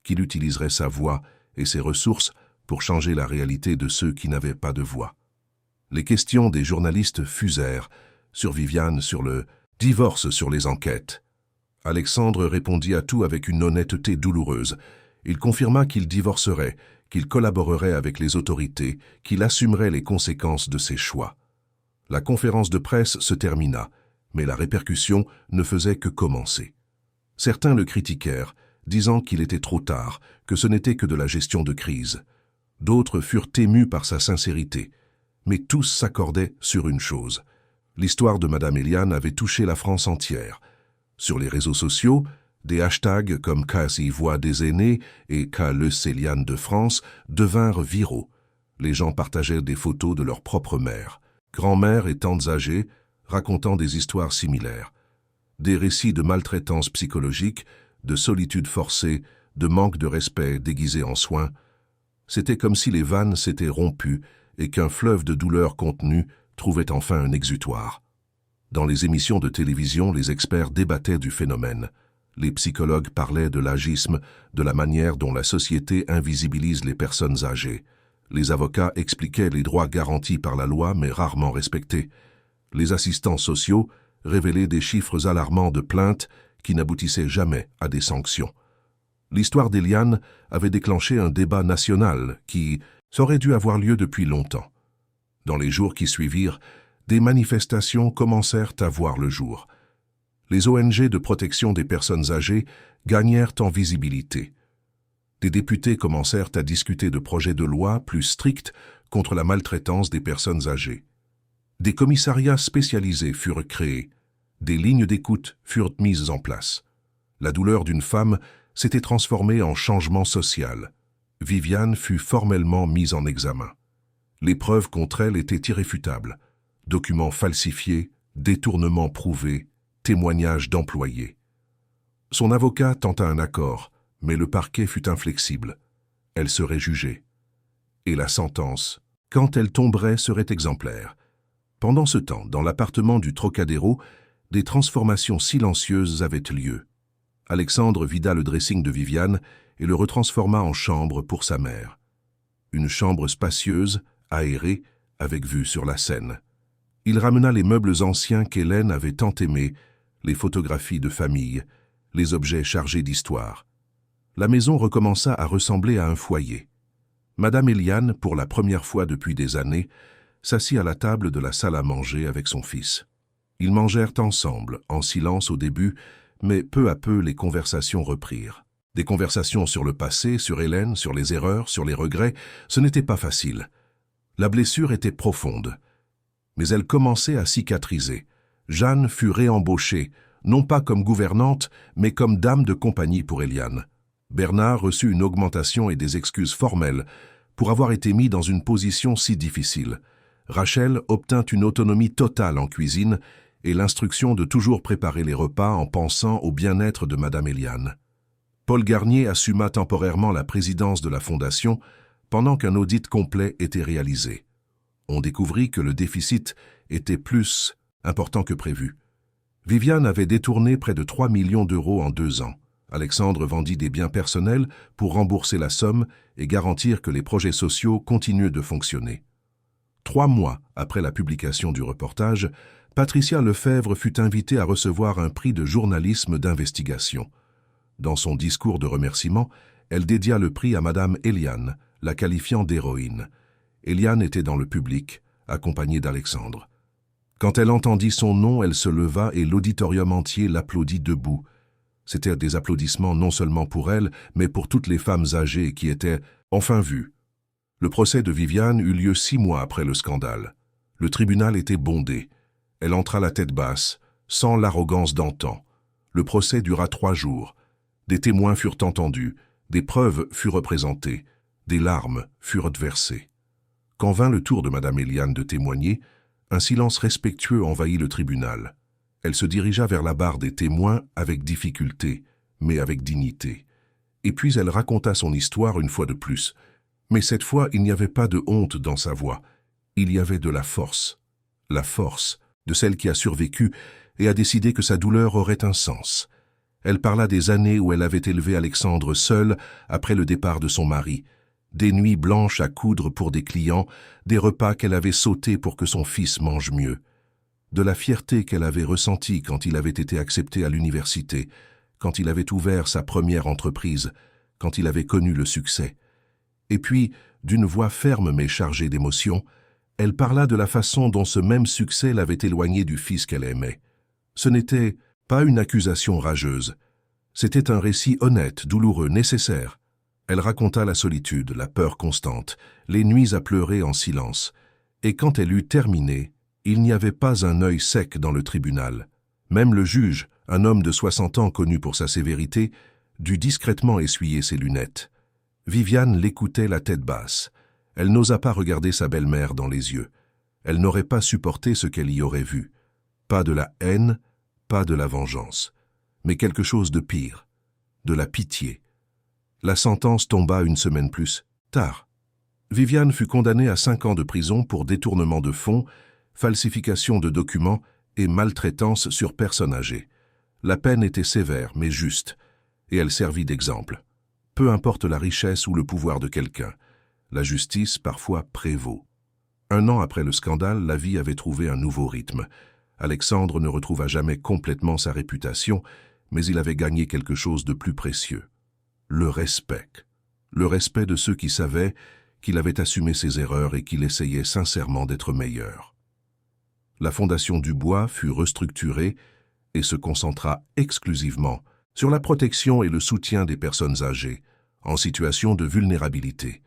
qu'il utiliserait sa voix et ses ressources pour changer la réalité de ceux qui n'avaient pas de voix. Les questions des journalistes fusèrent sur Viviane, sur le divorce, sur les enquêtes. Alexandre répondit à tout avec une honnêteté douloureuse. Il confirma qu'il divorcerait, qu'il collaborerait avec les autorités, qu'il assumerait les conséquences de ses choix. La conférence de presse se termina, mais la répercussion ne faisait que commencer. Certains le critiquèrent, disant qu'il était trop tard, que ce n'était que de la gestion de crise. D'autres furent émus par sa sincérité, mais tous s'accordaient sur une chose. L'histoire de Madame Eliane avait touché la France entière. Sur les réseaux sociaux, des hashtags comme Quasi Voix des aînés et Qualus Eliane de France devinrent viraux. Les gens partageaient des photos de leur propre mère, grand-mère et tantes âgées, racontant des histoires similaires. Des récits de maltraitance psychologique, de solitude forcée, de manque de respect déguisé en soins. C'était comme si les vannes s'étaient rompues et qu'un fleuve de douleur contenue trouvait enfin un exutoire. Dans les émissions de télévision, les experts débattaient du phénomène. Les psychologues parlaient de l'agisme, de la manière dont la société invisibilise les personnes âgées. Les avocats expliquaient les droits garantis par la loi mais rarement respectés. Les assistants sociaux révélaient des chiffres alarmants de plaintes qui n'aboutissaient jamais à des sanctions. L'histoire d'Eliane avait déclenché un débat national qui aurait dû avoir lieu depuis longtemps. Dans les jours qui suivirent, des manifestations commencèrent à voir le jour. Les ONG de protection des personnes âgées gagnèrent en visibilité. Des députés commencèrent à discuter de projets de loi plus stricts contre la maltraitance des personnes âgées. Des commissariats spécialisés furent créés. Des lignes d'écoute furent mises en place. La douleur d'une femme s'était transformée en changement social. Viviane fut formellement mise en examen. Les preuves contre elle étaient irréfutables. Documents falsifiés, détournements prouvés, témoignages d'employés. Son avocat tenta un accord, mais le parquet fut inflexible. Elle serait jugée. Et la sentence, quand elle tomberait, serait exemplaire. Pendant ce temps, dans l'appartement du Trocadéro, des transformations silencieuses avaient lieu. Alexandre vida le dressing de Viviane et le retransforma en chambre pour sa mère. Une chambre spacieuse, aérée, avec vue sur la Seine. Il ramena les meubles anciens qu'Hélène avait tant aimés, les photographies de famille, les objets chargés d'histoire. La maison recommença à ressembler à un foyer. Madame Eliane, pour la première fois depuis des années, s'assit à la table de la salle à manger avec son fils. Ils mangèrent ensemble, en silence au début, mais peu à peu les conversations reprirent. Des conversations sur le passé, sur Hélène, sur les erreurs, sur les regrets, ce n'était pas facile. La blessure était profonde. Mais elle commençait à cicatriser. Jeanne fut réembauchée, non pas comme gouvernante, mais comme dame de compagnie pour Eliane. Bernard reçut une augmentation et des excuses formelles pour avoir été mis dans une position si difficile. Rachel obtint une autonomie totale en cuisine et l'instruction de toujours préparer les repas en pensant au bien-être de Madame Eliane. Paul Garnier assuma temporairement la présidence de la Fondation pendant qu'un audit complet était réalisé. On découvrit que le déficit était plus important que prévu. Viviane avait détourné près de 3 millions d'euros en 2 ans. Alexandre vendit des biens personnels pour rembourser la somme et garantir que les projets sociaux continuent de fonctionner. 3 mois après la publication du reportage, Patricia Lefebvre fut invitée à recevoir un prix de journalisme d'investigation. Dans son discours de remerciement, elle dédia le prix à Madame Eliane, la qualifiant d'héroïne. Eliane était dans le public, accompagnée d'Alexandre. Quand elle entendit son nom, elle se leva et l'auditorium entier l'applaudit debout. C'étaient des applaudissements non seulement pour elle, mais pour toutes les femmes âgées qui étaient enfin vues. Le procès de Viviane eut lieu 6 mois après le scandale. Le tribunal était bondé. Elle entra la tête basse, sans l'arrogance d'antan. Le procès dura 3 jours. Des témoins furent entendus, des preuves furent représentées, des larmes furent versées. Quand vint le tour de madame Eliane de témoigner, un silence respectueux envahit le tribunal. Elle se dirigea vers la barre des témoins avec difficulté, mais avec dignité. Et puis elle raconta son histoire une fois de plus. Mais cette fois, il n'y avait pas de honte dans sa voix. Il y avait de la force de celle qui a survécu et a décidé que sa douleur aurait un sens. Elle parla des années où elle avait élevé Alexandre seule après le départ de son mari, des nuits blanches à coudre pour des clients, des repas qu'elle avait sautés pour que son fils mange mieux, de la fierté qu'elle avait ressentie quand il avait été accepté à l'université, quand il avait ouvert sa première entreprise, quand il avait connu le succès. Et puis, d'une voix ferme mais chargée d'émotion, elle parla de la façon dont ce même succès l'avait éloignée du fils qu'elle aimait. Ce n'était pas une accusation rageuse. C'était un récit honnête, douloureux, nécessaire. Elle raconta la solitude, la peur constante, les nuits à pleurer en silence. Et quand elle eut terminé, il n'y avait pas un œil sec dans le tribunal. Même le juge, un homme de 60 ans connu pour sa sévérité, dut discrètement essuyer ses lunettes. Viviane l'écoutait la tête basse. Elle n'osa pas regarder sa belle-mère dans les yeux. Elle n'aurait pas supporté ce qu'elle y aurait vu. Pas de la haine, pas de la vengeance, mais quelque chose de pire, de la pitié. La sentence tomba une semaine plus tard. Viviane fut condamnée à 5 ans de prison pour détournement de fonds, falsification de documents et maltraitance sur personne âgée. La peine était sévère mais juste, et elle servit d'exemple. Peu importe la richesse ou le pouvoir de quelqu'un, la justice parfois prévaut. 1 an après le scandale, la vie avait trouvé un nouveau rythme. Alexandre ne retrouva jamais complètement sa réputation, mais il avait gagné quelque chose de plus précieux. Le respect. Le respect de ceux qui savaient qu'il avait assumé ses erreurs et qu'il essayait sincèrement d'être meilleur. La Fondation Dubois fut restructurée et se concentra exclusivement sur la protection et le soutien des personnes âgées, en situation de vulnérabilité.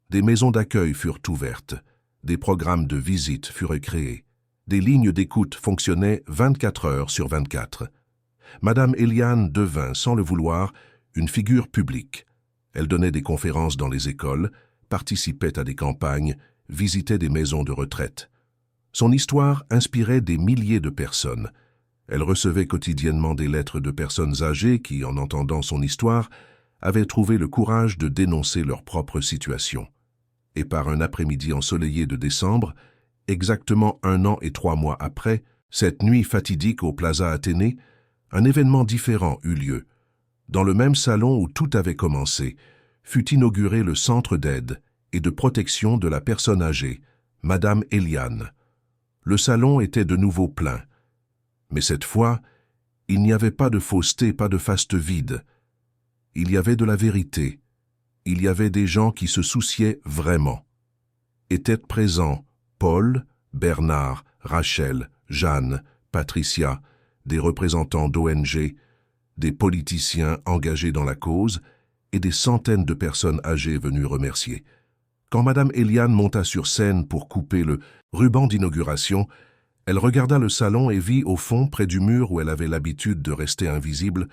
Des maisons d'accueil furent ouvertes, des programmes de visite furent créés, des lignes d'écoute fonctionnaient 24 heures sur 24. Madame Eliane devint, sans le vouloir, une figure publique. Elle donnait des conférences dans les écoles, participait à des campagnes, visitait des maisons de retraite. Son histoire inspirait des milliers de personnes. Elle recevait quotidiennement des lettres de personnes âgées qui, en entendant son histoire, avaient trouvé le courage de dénoncer leur propre situation. Et par un après-midi ensoleillé de décembre, exactement 1 an et 3 mois après, cette nuit fatidique au Plaza Athénée, un événement différent eut lieu. Dans le même salon où tout avait commencé, fut inauguré le centre d'aide et de protection de la personne âgée, Madame Eliane. Le salon était de nouveau plein. Mais cette fois, il n'y avait pas de fausseté, pas de faste vide. Il y avait de la vérité. Il y avait des gens qui se souciaient vraiment. Étaient présents Paul, Bernard, Rachel, Jeanne, Patricia, des représentants d'ONG, des politiciens engagés dans la cause et des centaines de personnes âgées venues remercier. Quand Madame Eliane monta sur scène pour couper le ruban d'inauguration, elle regarda le salon et vit au fond, près du mur où elle avait l'habitude de rester invisible,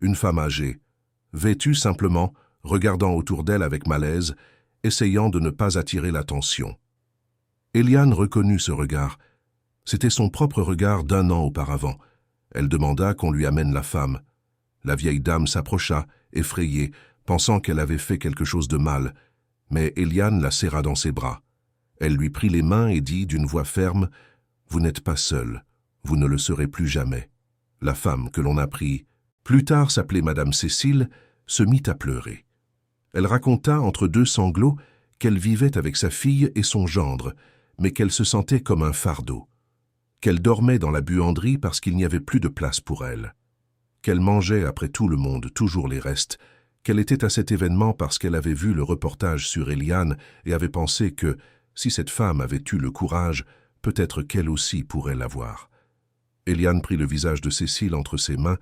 une femme âgée, vêtue simplement, regardant autour d'elle avec malaise, essayant de ne pas attirer l'attention. Eliane reconnut ce regard. C'était son propre regard d'1 an auparavant. Elle demanda qu'on lui amène la femme. La vieille dame s'approcha, effrayée, pensant qu'elle avait fait quelque chose de mal, mais Eliane la serra dans ses bras. Elle lui prit les mains et dit d'une voix ferme « Vous n'êtes pas seule, vous ne le serez plus jamais ». La femme que l'on apprit, plus tard s'appelait Madame Cécile, se mit à pleurer. Elle raconta entre 2 sanglots qu'elle vivait avec sa fille et son gendre, mais qu'elle se sentait comme un fardeau, qu'elle dormait dans la buanderie parce qu'il n'y avait plus de place pour elle, qu'elle mangeait après tout le monde toujours les restes, qu'elle était à cet événement parce qu'elle avait vu le reportage sur Eliane et avait pensé que, si cette femme avait eu le courage, peut-être qu'elle aussi pourrait l'avoir. Eliane prit le visage de Cécile entre ses mains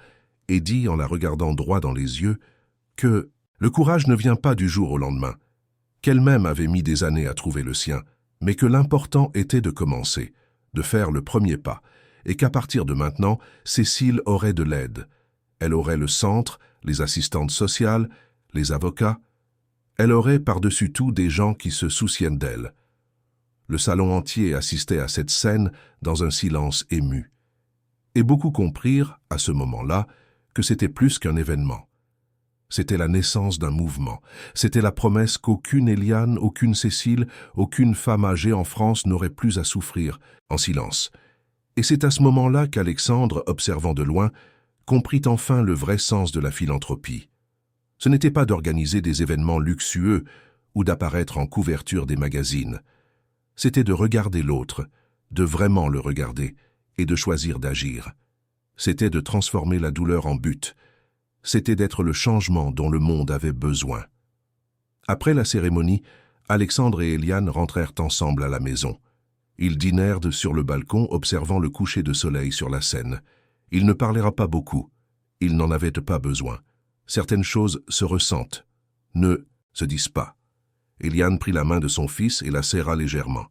et dit, en la regardant droit dans les yeux, que le courage ne vient pas du jour au lendemain, qu'elle-même avait mis des années à trouver le sien, mais que l'important était de commencer, de faire le premier pas, et qu'à partir de maintenant, Cécile aurait de l'aide. Elle aurait le centre, les assistantes sociales, les avocats. Elle aurait par-dessus tout des gens qui se souciaient d'elle. Le salon entier assistait à cette scène dans un silence ému. Et beaucoup comprirent, à ce moment-là, que c'était plus qu'un événement. C'était la naissance d'un mouvement. C'était la promesse qu'aucune Éliane, aucune Cécile, aucune femme âgée en France n'aurait plus à souffrir, en silence. Et c'est à ce moment-là qu'Alexandre, observant de loin, comprit enfin le vrai sens de la philanthropie. Ce n'était pas d'organiser des événements luxueux ou d'apparaître en couverture des magazines. C'était de regarder l'autre, de vraiment le regarder, et de choisir d'agir. C'était de transformer la douleur en but. C'était d'être le changement dont le monde avait besoin. Après la cérémonie, Alexandre et Éliane rentrèrent ensemble à la maison. Ils dînèrent sur le balcon, observant le coucher de soleil sur la Seine. Ils ne parlèrent pas beaucoup. Ils n'en avaient pas besoin. Certaines choses se ressentent, ne se disent pas. Éliane prit la main de son fils et la serra légèrement.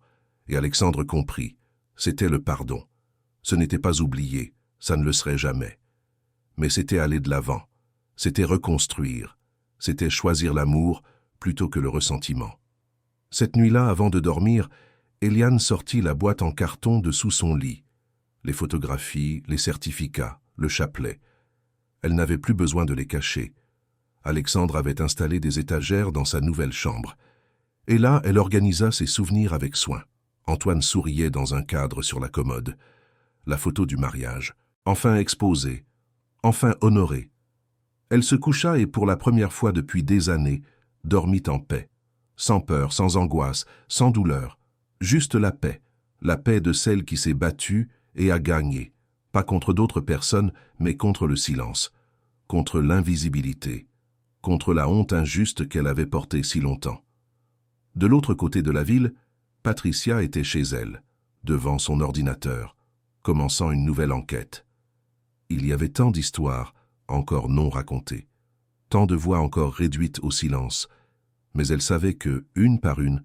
Et Alexandre comprit. C'était le pardon. Ce n'était pas oublier, ça ne le serait jamais. Mais c'était aller de l'avant. C'était reconstruire. C'était choisir l'amour plutôt que le ressentiment. Cette nuit-là, avant de dormir, Éliane sortit la boîte en carton de sous son lit. Les photographies, les certificats, le chapelet. Elle n'avait plus besoin de les cacher. Alexandre avait installé des étagères dans sa nouvelle chambre. Et là, elle organisa ses souvenirs avec soin. Antoine souriait dans un cadre sur la commode. La photo du mariage, enfin exposée, enfin honorée. Elle se coucha et pour la première fois depuis des années, dormit en paix. Sans peur, sans angoisse, sans douleur. Juste la paix de celle qui s'est battue et a gagné. Pas contre d'autres personnes, mais contre le silence, contre l'invisibilité, contre la honte injuste qu'elle avait portée si longtemps. De l'autre côté de la ville, Patricia était chez elle, devant son ordinateur, commençant une nouvelle enquête. Il y avait tant d'histoires encore non racontées, tant de voix encore réduites au silence, mais elle savait que, une par une,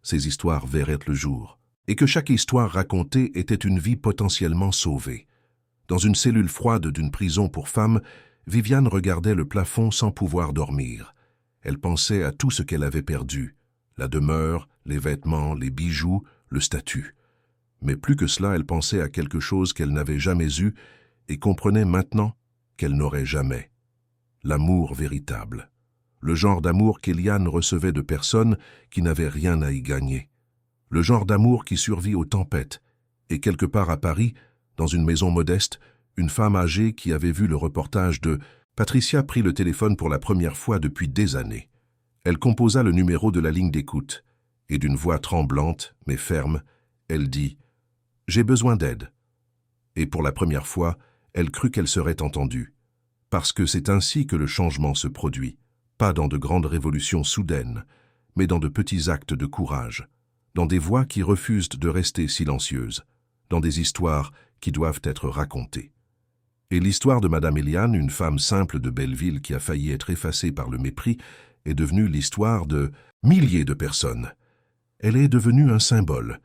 ces histoires verraient le jour, et que chaque histoire racontée était une vie potentiellement sauvée. Dans une cellule froide d'une prison pour femmes, Viviane regardait le plafond sans pouvoir dormir. Elle pensait à tout ce qu'elle avait perdu, la demeure, les vêtements, les bijoux, le statut. Mais plus que cela, elle pensait à quelque chose qu'elle n'avait jamais eu et comprenait maintenant qu'elle n'aurait jamais. L'amour véritable. Le genre d'amour qu'Éliane recevait de personnes qui n'avaient rien à y gagner. Le genre d'amour qui survit aux tempêtes. Et quelque part à Paris, dans une maison modeste, une femme âgée qui avait vu le reportage de Patricia prit le téléphone pour la première fois depuis des années. Elle composa le numéro de la ligne d'écoute, et d'une voix tremblante, mais ferme, elle dit « J'ai besoin d'aide ». Et pour la première fois, elle crut qu'elle serait entendue. Parce que c'est ainsi que le changement se produit, pas dans de grandes révolutions soudaines, mais dans de petits actes de courage, dans des voix qui refusent de rester silencieuses, dans des histoires qui doivent être racontées. Et l'histoire de Madame Éliane, une femme simple de Belleville qui a failli être effacée par le mépris, est devenue l'histoire de milliers de personnes. Elle est devenue un symbole,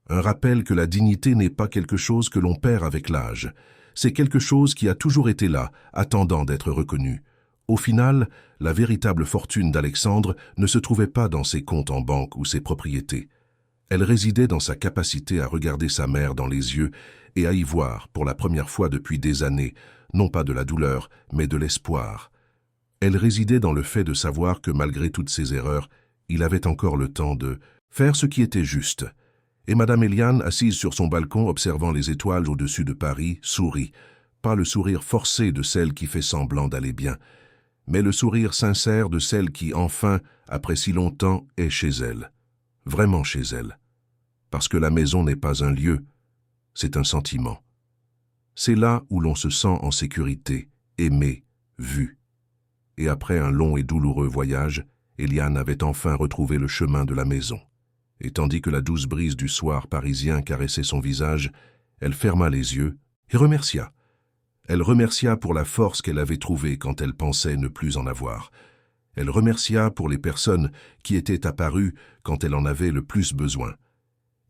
un rappel que la dignité n'est pas quelque chose que l'on perd avec l'âge. C'est quelque chose qui a toujours été là, attendant d'être reconnu. Au final, la véritable fortune d'Alexandre ne se trouvait pas dans ses comptes en banque ou ses propriétés. Elle résidait dans sa capacité à regarder sa mère dans les yeux et à y voir, pour la première fois depuis des années, non pas de la douleur, mais de l'espoir. Elle résidait dans le fait de savoir que malgré toutes ses erreurs, il avait encore le temps de faire ce qui était juste. Et Madame Éliane, assise sur son balcon observant les étoiles au-dessus de Paris, sourit, pas le sourire forcé de celle qui fait semblant d'aller bien, mais le sourire sincère de celle qui, enfin, après si longtemps, est chez elle, vraiment chez elle. Parce que la maison n'est pas un lieu, c'est un sentiment. C'est là où l'on se sent en sécurité, aimé, vu. Et après un long et douloureux voyage, Éliane avait enfin retrouvé le chemin de la maison. Et tandis que la douce brise du soir parisien caressait son visage, elle ferma les yeux et remercia. Elle remercia pour la force qu'elle avait trouvée quand elle pensait ne plus en avoir. Elle remercia pour les personnes qui étaient apparues quand elle en avait le plus besoin.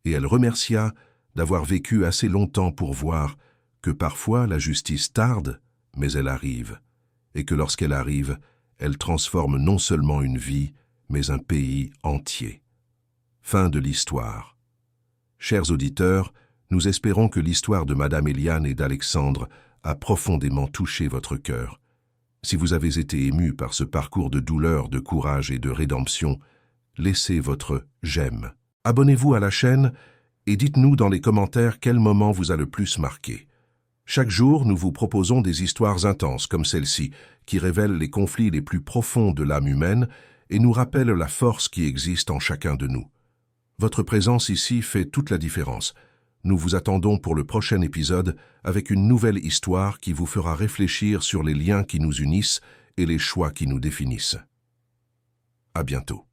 Et elle remercia d'avoir vécu assez longtemps pour voir que parfois la justice tarde, mais elle arrive, et que lorsqu'elle arrive, elle transforme non seulement une vie, mais un pays entier. Fin de l'histoire. Chers auditeurs, nous espérons que l'histoire de Madame Eliane et d'Alexandre a profondément touché votre cœur. Si vous avez été ému par ce parcours de douleur, de courage et de rédemption, laissez votre « j'aime ». Abonnez-vous à la chaîne et dites-nous dans les commentaires quel moment vous a le plus marqué. Chaque jour, nous vous proposons des histoires intenses comme celle-ci, qui révèlent les conflits les plus profonds de l'âme humaine et nous rappellent la force qui existe en chacun de nous. Votre présence ici fait toute la différence. Nous vous attendons pour le prochain épisode avec une nouvelle histoire qui vous fera réfléchir sur les liens qui nous unissent et les choix qui nous définissent. À bientôt.